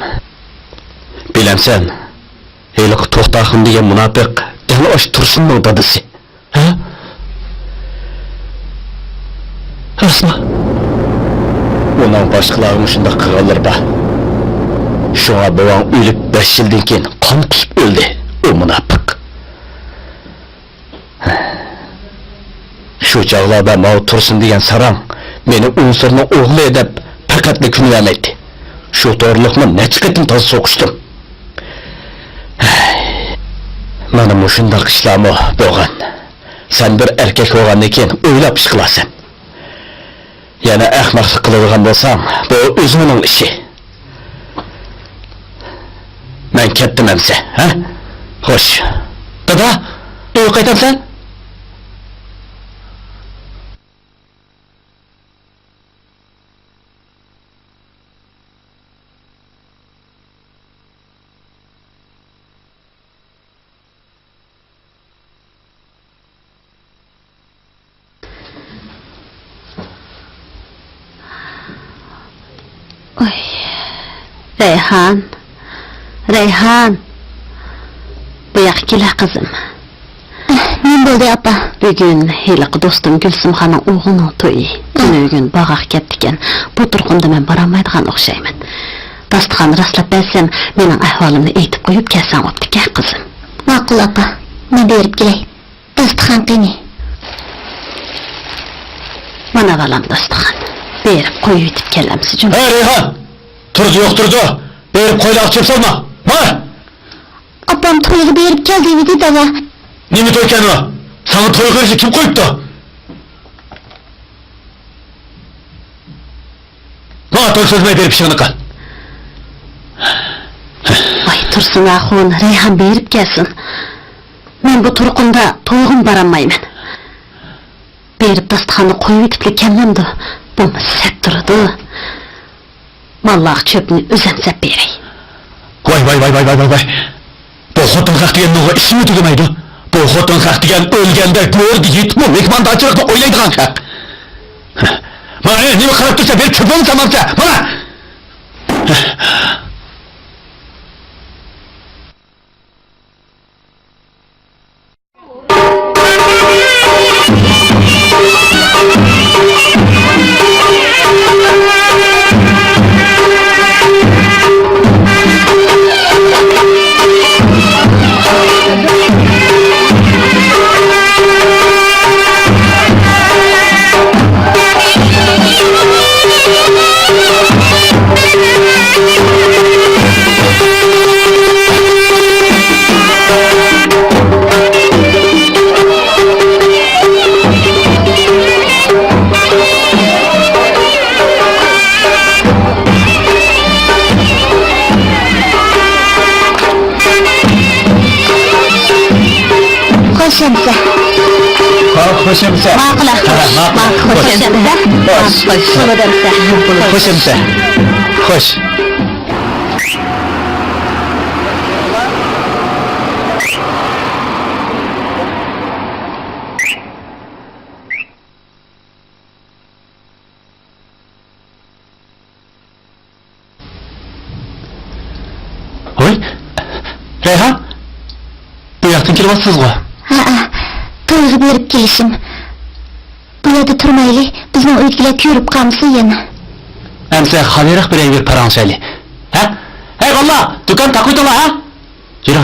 Bilamsan, heliqi To'xtaxon degan munofiq dal osh Tursunning dadasi. Ha? Rasma. Uning boshqalarning shunday qilganlari bor. Şuna babam ölüp 5 yıldan keyin qon qusib o'ldi, o munofiq. Shu chog'larda Mao Tursun degan saram meni unsurning o'g'li deb faqatli kunilamaydi. Shu to'g'riliqni necha qatim toz so'qishdim. Mana mushundaq ishlarmi bo'lgan. Sen bir erkak bo'lgandan keyin o'ylab ish qilasan. Yana ahmoqlik qiladigan bo'lsam, bu o'zimning ishi. Men ketdim emse, ha? Xo'sh. Dada, uy qaytamsan? Oy. Reyhan. Bu yoqqa kela qizim. Men bo'ldi apa. Bugun heliqi do'stim Gulsumxonning o'g'lining to'yi. Bugun bog'ga ketdi ekan. Bu turqunda men borolmaydigan o'xshayman. Dasturxon rastlab bersam, mening ahvolimni aytib qo'yib kelsam bo'pti-ku qizim. Ma'qul apa. Men berib kelay. Dasturxon qani. Mana balam dasturxon. Berib qo'yib yetib kelamsiz jum. Hey Reyhan! Turdu yo'q turdu. Berib qo'ylar chep solma. Mana! Apam to'yga berib keldi dedi dada. Nima to'y ekan o? Sana to'y qilishni kim qo'yibdi? Mana to'y so'zmay berib ishini qil. Ay Tursun axun, Reyhan berib kelsin. Men bu turqunda to'yg'im boramayman. Berib dasturxonni qo'yib yetib kelmamdi. Bu set turdi. Vallahi çöpünü özemsep beray. Vay. Bu xotin haq degan no'g'a ishimi tugamaydi. Bu xotin haq degan o'lganda ko'rdi yetmi mehmondorchilikni o'ylaydigan haq. Mana nima qarab tursa berib cho'pini tamamcha. Mana. Hoşemse. Hoşemse. Ma'qul Hoşemse. Hoş. Oy. Reyhan. Bu yoqdan kelyapsiz-ku. To'yga berib kelishim. Bu yerda turmayli, bizning uyga ko'rib qolsa yana. Emse xaviraq bir parançayli. Ha? Hey valla, dükkan takuytala ha? Yürü.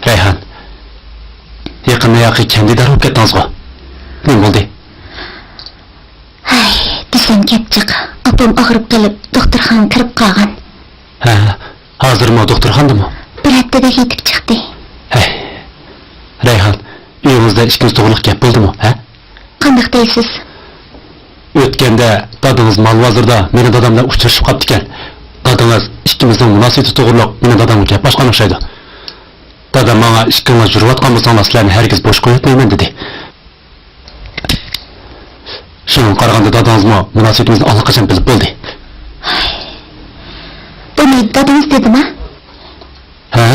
Reyhan. Yaqinda yoqi kandida olib ketdingizmi? Nima bo'ldi? Ay, desam ketchiq. Opam og'rib qolib, doktorxonaga kirib qolgan. Ha, hozirmi doktorxonadami? Bir haftada yetib chiqdi. Hey. Reyhan, Uyingizda ikkimiz to'g'riliq gap bo'ldimi, ha? Qandaq deysiz? O'tganda dadingiz Malvazirda meni dadamdan uchrashib qolibdi ekan. Dadingiz ikkimizning munosabati to'g'riliq meni dadamga gaplashgan o'xshaydi. Dadam menga ikkingiz yurayotgan bo'lsangiz sizlarni hargiz bo'sh qo'ymayman dedi. Shunga qaraganda dadangizmi munosabatimizni allaqachon bilib bo'ldi. Demak, dadangiz dedimi? Ha?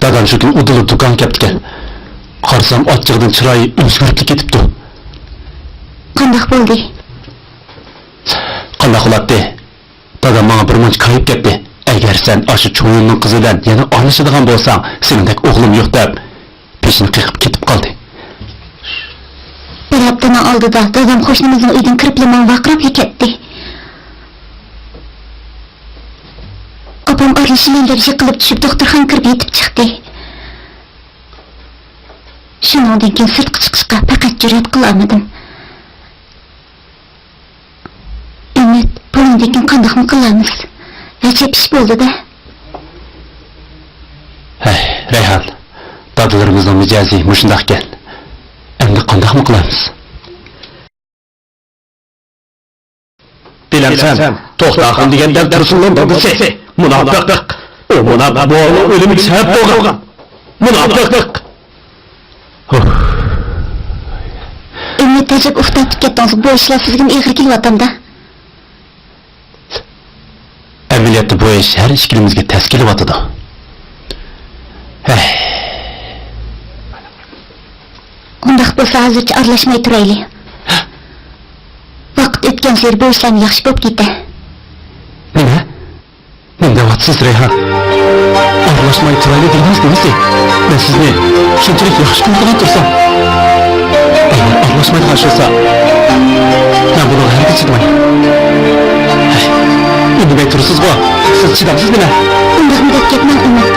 Dadam shu kun udilib do'konga kelibdi ekan. Qarasam ochig'idan chiroyi o'zgarib ketibdi. Qandaq bo'ldi? Qanday qiladi? Dadam menga bir muncha qayib ketdi. Agar sen ashu cho'yinning qizi bilan yana olishadigan bo'lsang, seningdek o'g'lim yo'q deb peshini qiqib ketib qoldi. Bir haftadan oldida dadam qo'shnimizning uydan kirib limon vaqirab ketdi. Opam arishimlar yiqilib tushib doktorxonaga kirib yetib chiqdi. Shundan keyin sirtqa chiqishga faqat jur'at qila olmadim. Ümit, bundan keyin qandoqmi qilamiz? Ajab ish bo'ldi-da. Hey, Rayhan. Dadalarimizning mijozi mushundaq ekan. Endi qandoqmi qilamiz? Bilamsan, to'xtaqin deganda tursunlar dadisi. Munofiq. O munofiq bu o'limiga sabab bo'lgan. Munofiq. Ümit ajab uxtatib ketdingiz. Bu ishlar sizga ig'ir kelyapti-da. Ameliyatda bu ish har ikkilimizga tas kelyapti. Hey. Undaq bo'lsa hozircha aralashmay turaylik. Vaqt o'tgan sari bu ishlar yaxshi bo'lib ketdi. Nima? Men devatsiz Rayhan. Aralashmay turaylik dedingiz nimasi? Men sizni shunchalik yaxshi ko'rgan tursam. Agar aralashmaydigan bo'lsa, men buni hargiz chidmayman. Indamay turibsiz-ku. Siz chidamsiz nima? Undaq deb ketmang Umid.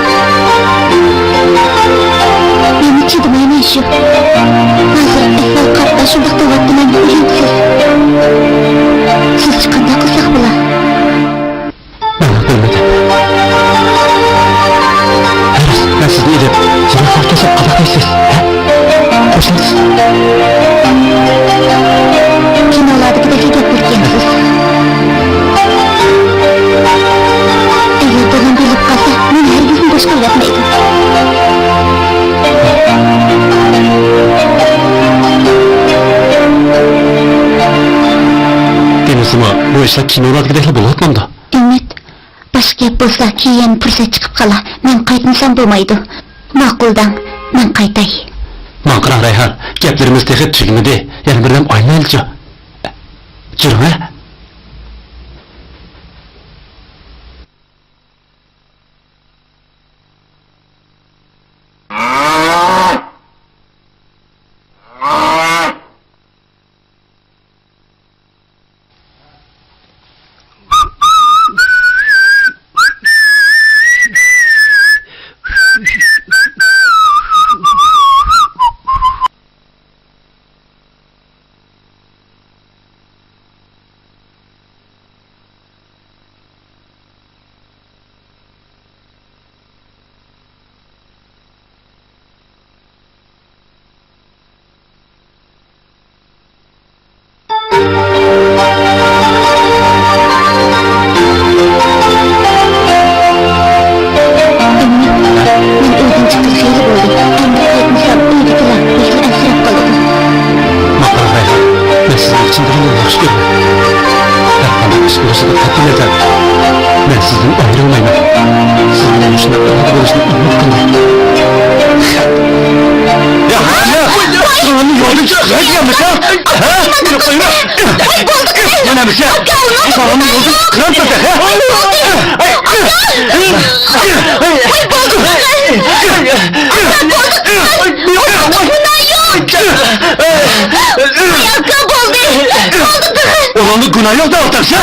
Men chidamayman shu. Hozir ahvol qarta shundoq deyaptiman, uyingsiz. Siz qanday qilsak bo'lar? Men bilmadim. Haris, men sizni edib, jiroqqa kesib qadaqlaysiz, ha? Qo'shilsiz. Kinolardagidek gap ko'rgansiz. Agar dadam bilib qolsa, men hargiz bosh qo'ymaydim. Demasimi, bu ishlar kinolardagidek bo'layotganda. Ümit, boshqa gap bo'lsa, keyin fursat chiqib qolar. Men qaytmasam bo'lmaydi. Ma'quldan, men qaytay. Men qara Rayhan, gaplarimiz texib tugmadi. Yana birdan oynaylik-chi. Jurma? Onun günahı yok da ortaksa.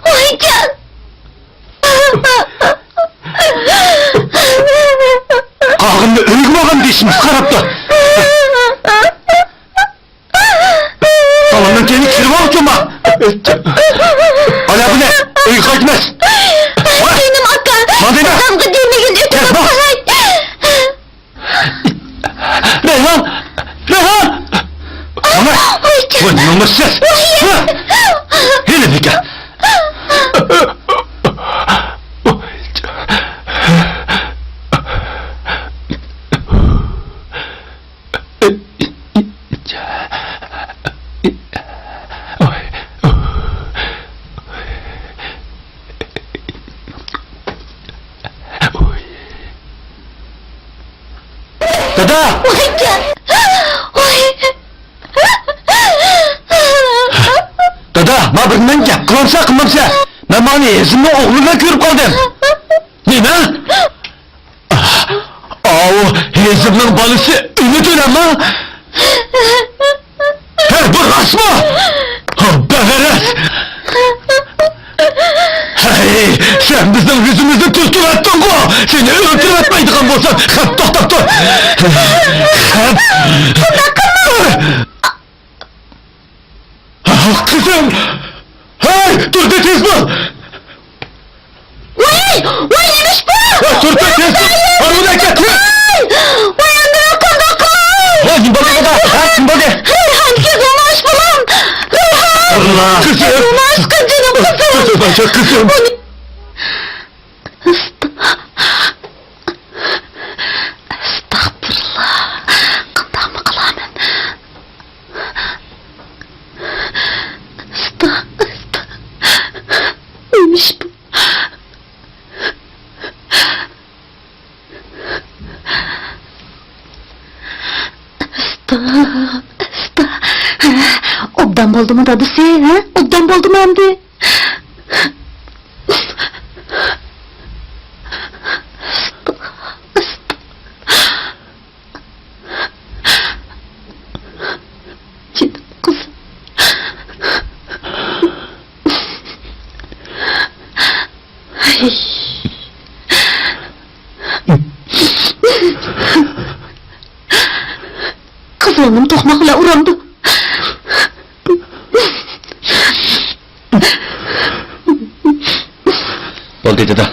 Oycan. Ağını ölgüm ağam değişmiş karapta. Salondan kendi kirip alıp ma. Hala bu ne? Öykü kaçmaz. Benim akam. Madem. Adamga demegin ötüp Vay namussuz! Ha! Hele bir gel! Dada! Dada, ma bilmem ki, kılmamsa, ben bana ezimli oğluna görüp kaldım. Ne mi? Avu, ezimli balısı ümit öyle mi? He, bu rast mı? Beveres! Hey, sen bizim yüzümüzü tüstür ettin bu! Seni öldürmetmeydik bolsan, hep tohtattı! Hep! Kızım! Hey! Dur be tez bul! Vay yemiş bu! Dur be tez bul! Arabada getir! Vay andırı kondakı! Vay kim bakıyor da? Ha? Kim bakıyor? Reyhan kez olmuş bulam! Reyhan! Allah! Kızım! Olmaz kızım! Kızım bacak kızım! Estağfurullah. Qanday mı qılaman? Neymiş bu? Obdan bo'ldi mu dadisi, ha? Obdan bo'ldi mu endi? Canım kızım. Ay. Kızlarım tokmakla uğrandı. Oldu dede.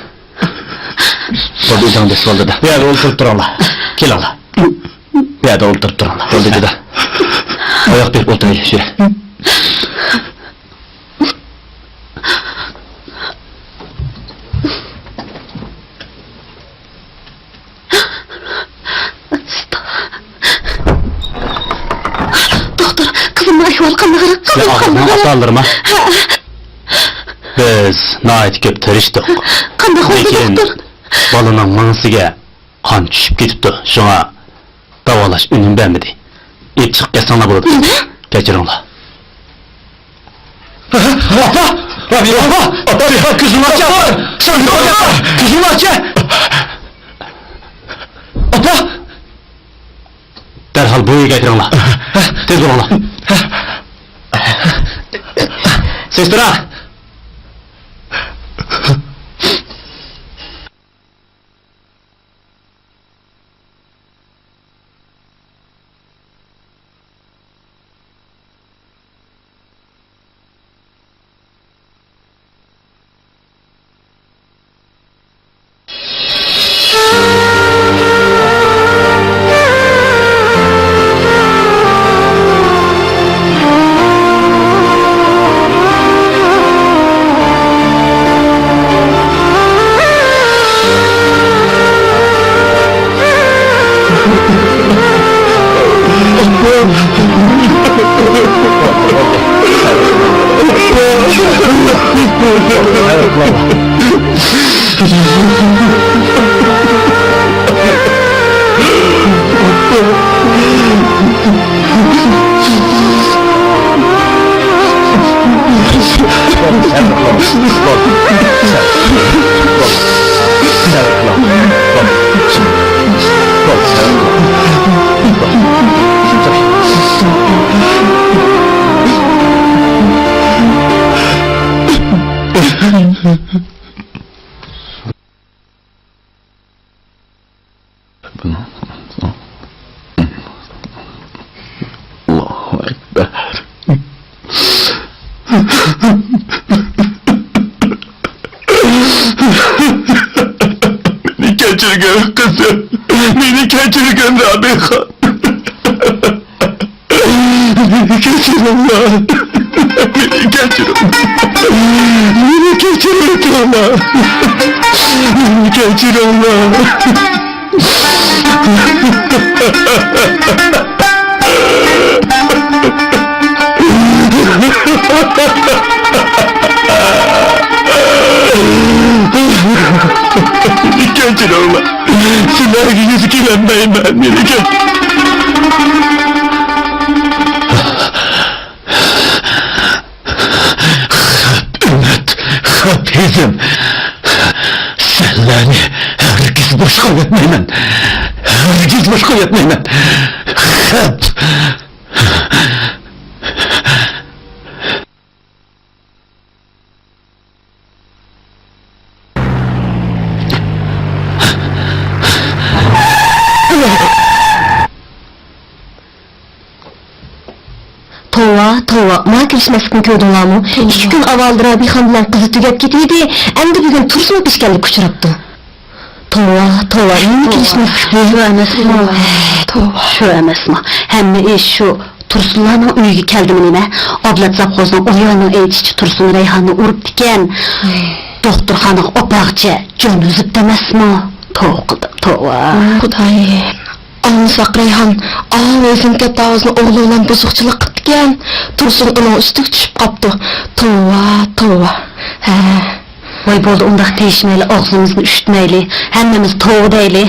Oldu can des oldu da. Bir yerde oturup durala. Gel ala. Bir yerde oturup durala. Oldu dede. Ayak bir oturayım şöyle. Doktor, kızımın ahval qanday qarab, Sen kızım ağzına qanday qarab. atlandırma. Biz nait köp tırıştık. Qanday oldu Lekin doktor? balının manısıga kan düşüp ketipti. Şuna davalaş ünüm vermedi. İp çık sana burada. Ne? Geçirinla. Apa! Apa! Apa! Kızım aç yapar! Sen ne yapar? Kızım aç! Apa! Derhal bu iyi getirinla. Tez olala. Sestra! Allahu Ekber. Beni kaçırgın kızım. Beni kaçırgın Rabiha. Geçirin lan. Beni geçirin. Beni geçirin lan. Beni geçirin lan. Geçirin lan. Sizler yüzü kilenmeyin ben. Beni geçirin. Ümmet, hafizim. Senlerini herkes boşka etmeymen. Herkes boşka etmeymen. Hep. Tova, ma kirishmaslikni ko'rdinglarmi? 2 kun avvaldir Abixon bilan qizi tugab ketdi. Endi bugun Tursun pishganlik uchrabdi. Tova, nima kirishmaslik? Şu emasmi? Şu emasmi? Hamma ish shu Tursunlarning uyiga keldimi nima? Oblat Zapxozning o'g'lining aytishicha Tursun Rayhonni uribdi ekan. Doktorxona opaqchi jon uzibdi emasmi? Tova. Xudoy. Ansak Rayhan, o'zim katta ovozli o'g'li bilan buzuqchilik qilgan. Tursun uning ustiga tushib qopti. Tova. Voy bo'ldi, undaq deyishmayli, og'zimizni eshitmayli. Hammamiz tova deyli.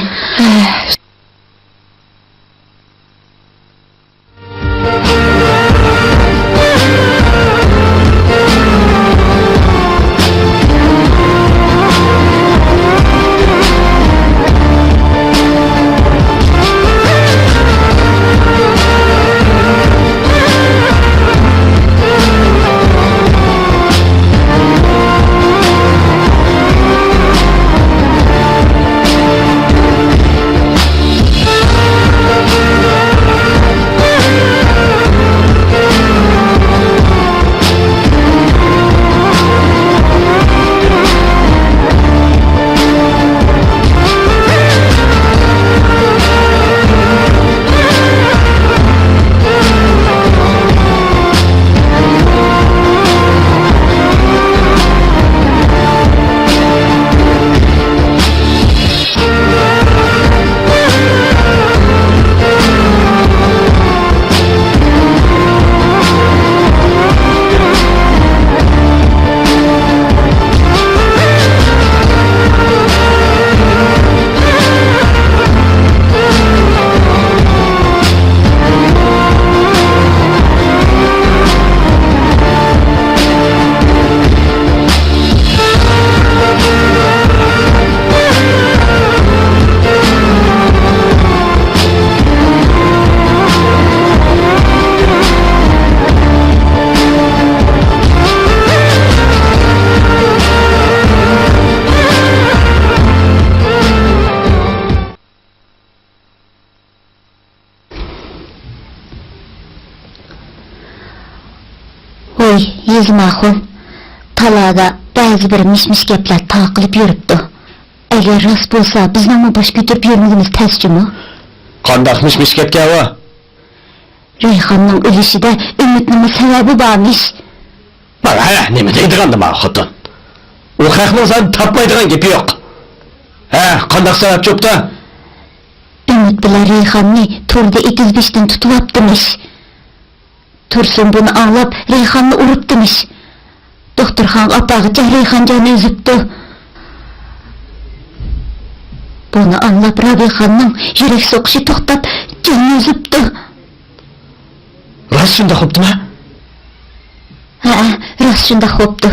Yezmahun, talada ba'zi bir mish-mish gaplar taqilib yuribdi. Agar rost bo'lsa, bizni bosh ko'tarib yurmagimiz tasjimi? Qandaq mish ketgan va? Rayhonning o'lishida Umidning sababi bormish. Mana, nima deydiganda men xotin? U haqning sen topmaydigan gapi yo'q. Qandaq sabab yo'qda? Umid bilan Rayhonni to'rda ekizbishdan tutib olibdimish. Tursun bunu anlab Rayhonni uribdimish. Doktorxon opog'icha Rayhon joni uzibdi. Bunu anlab Rabixonning yurak so'qishi to'xtab, joni uzibdi. Rost shunda xo'pdimi? Rost shunda xo'pdi.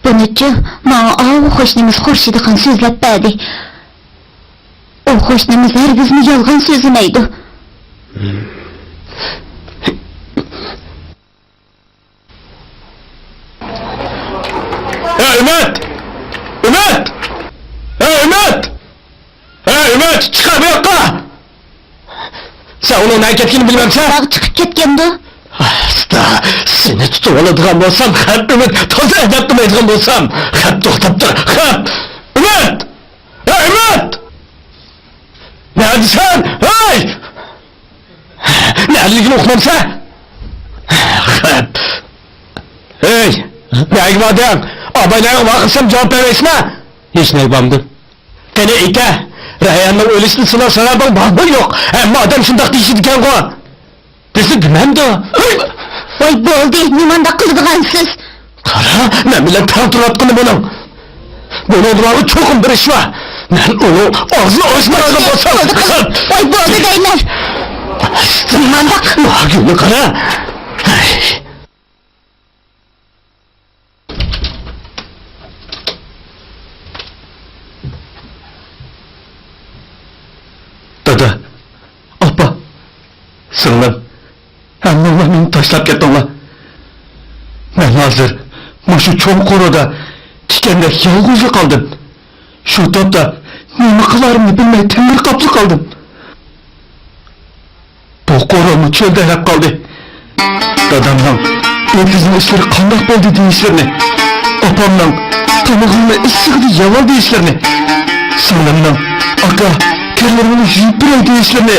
Bunichi menga qo'shnimiz Xurshidxon so'zlab berdi. U qo'shnimiz hargizni yolg'on so'zlamaydi. Ümit! Çıkar bu yoqqa! Sen onun ne kettiğini bilmemsen? Bak çıkıp ketkendi. Asta, seni tutup oladigan bo'lsam, hep Ümit, toza edep demaydigan bo'lsam, hep to'xtab tur, hep! Ümit! Ümit! Neredesin? Hey! Neredeligini uqmamsa? Neygi madem? Abay neygi vakırsam cevap vermesin ha? Hiç neygi bamdın? Kene ite, Reyhan'ın ölüsünü sınav sanardan bağımın yok. Hem adam şundak dişi diken koy. Bizi bilmem de. Voy bo'ldi, nimanda qildigansiz? Qara, men bilan tanturatqini bunun. Bunun durağı çokum bir iş var. Men onu ağzını açmadan basam. Voy bo'ldi deyman. Nimandaq? Gülü qara. Dada, apa, singlim, hammanglar meni tashlab ketdinglar. Men hozir mushu cho'ng qo'rida tikanda yolg'iz qoldim. Shu topda nima qilarimni bilmay temir qopli qoldim. Bu qo'rimni cho'lda qoldi. Dadamning o'zini ishlari qandoq bo'ldi deyishlarini, opamning tomog'imni issiqdi yavol deyishlarini, singlimning aka terlerini yiyip bir ayda işlerini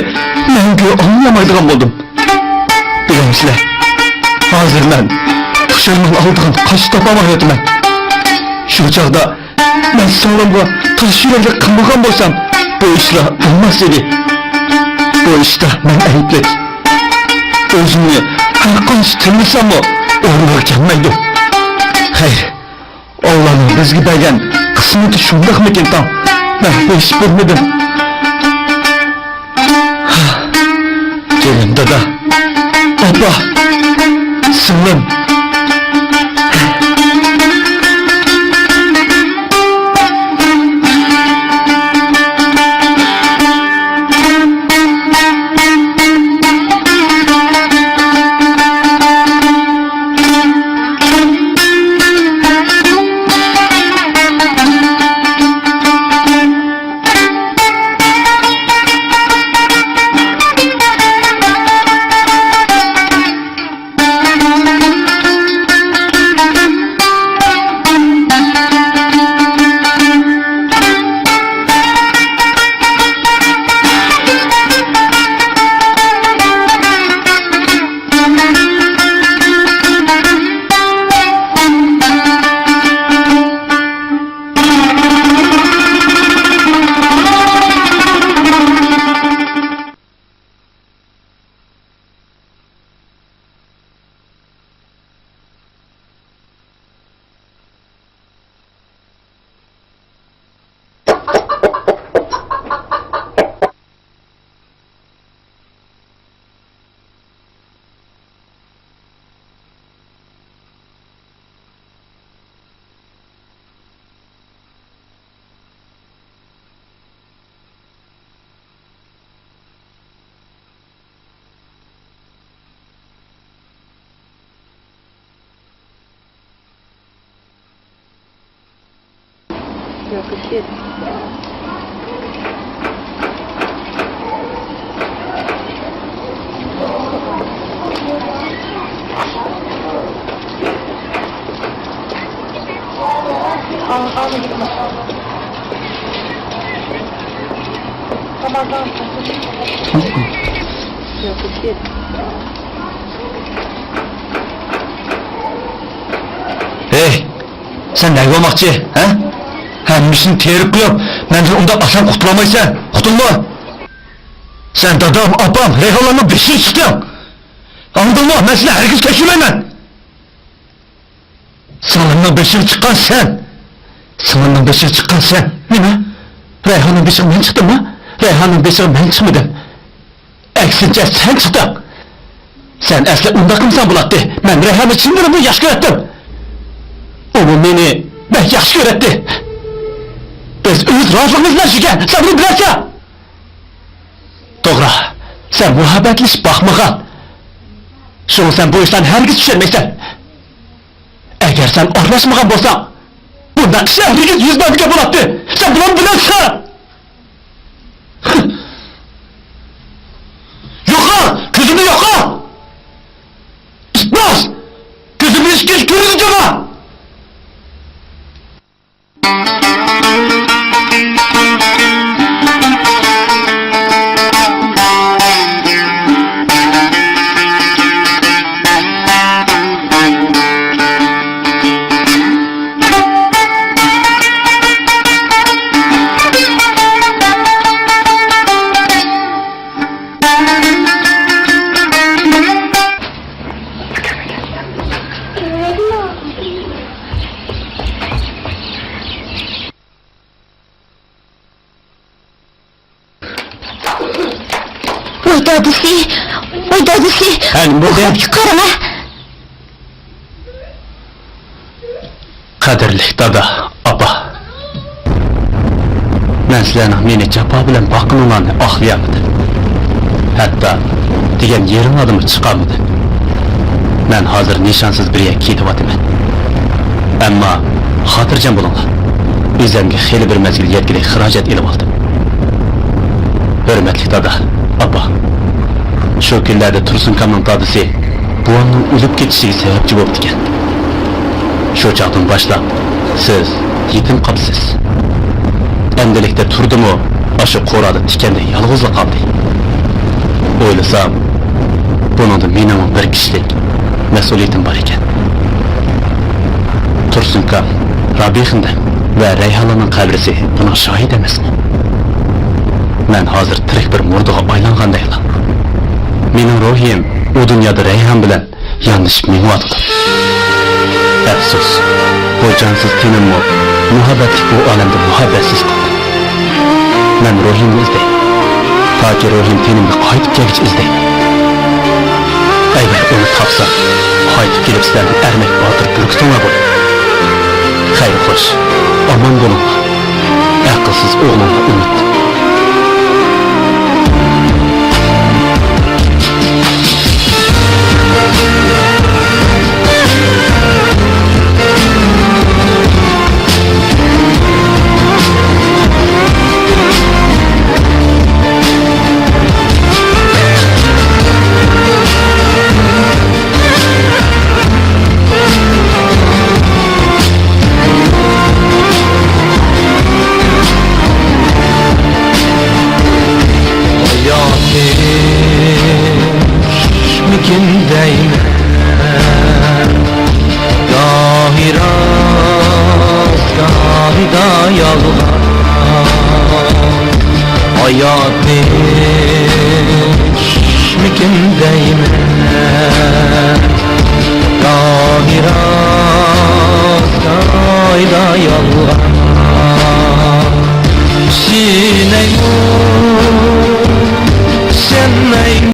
menge anlamaydigan bo'ldim. Bilamsizlar, hozir men pushaymon oldigan qoch topamayapman. Shu chog'da men singlimga tosh yurakli qilmagan bo'lsam, bu ishlar bo'lmas edi. Bu ishda men ayblik. O'zimni har qancha tilmasammi, o'rniga kelmaydi. Xayr, Allohning bizga bergan qismati shundaqmikin tam. Men bu ish bilmadim. Gelin dada, baba, singlim. Hey, sen ne olmakçı, ha? Hemmisini terip koyup, menden ondan asan kutulamaysan, kutulma. Sen dadam, apam, Reyhan'la beşini çıktın. Anladın mı? Ben seni herkes keşfemem. Sınırından beşini çıkan sen. Sınırından beşini çıkan sen. Nime? Reyhan'ın beşini ben çıktım mı? Reyhan'ın beşini ben çıkmadım. Eksince sen çıktın. Sen esli undakımsan bulattı. Ben Reyhan'ı çimdirimi yaşkı ettim. O beni ben yaşkı öğretti. Biz öz razılığımızla şike, sen bunu bilersen. Doğru, sen muhabbetliş bakmağa. Şunu sen bu işten herkes düşürmeysen. Eğer sen arlaşmagan bolsan, bundan şehriniz yüzlerce bulattı. Sen bunu bilersen. Yoka, gözümü yoka. İsmaz, gözümü iskiz görünce mi? dadısı, oy dadısı. Ben buradayım. Karama. Qadrli dada, apa. Men sizlarning meni jafo bilan boqqaninglarni oqlayapti. Hatto degan yerim odimi chiqamidi. Men hozir nishonsiz bir yer ketyapman. Ammo xotirjam bo'linglar. O'zimga xeyli bir mezgil yetkili xarajat elib oldim. Hurmatli dada, apa. Shu kunlarda Tursunkamning dadisi buvamning o'lib ketishiga sababchi bo'lib ekan. Shu chaqdan boshlab siz yetim qolsiz. Endilikda turdimu, aşı qo'rada tikanda yolg'izlik qoldi. O'ylasam, buningda mening bir kishilik mas'uliyatim bor ekan. Tursunka, Rabihinda va Rayhonning qabrisi buning shohid emasmi? Men hozir tirik bir murdaga aylangandayman. Mening ruhim u dunyoda Rayhon bilan yonishib mingyapti. Afsus, bu jonsiz tenimmi muhabbatli bu olamda muhabbatsiz qoldi. Men ruhimni izlayman. Toki ruhim tenimga qaytib kelgich izlayman. Agar uni topsam, qaytib kelib sizlarni ermak botir burkitma bo'l. Xayr xo'sh, omon bo'linglar. Aqlsiz o'g'limga umid. Sineymu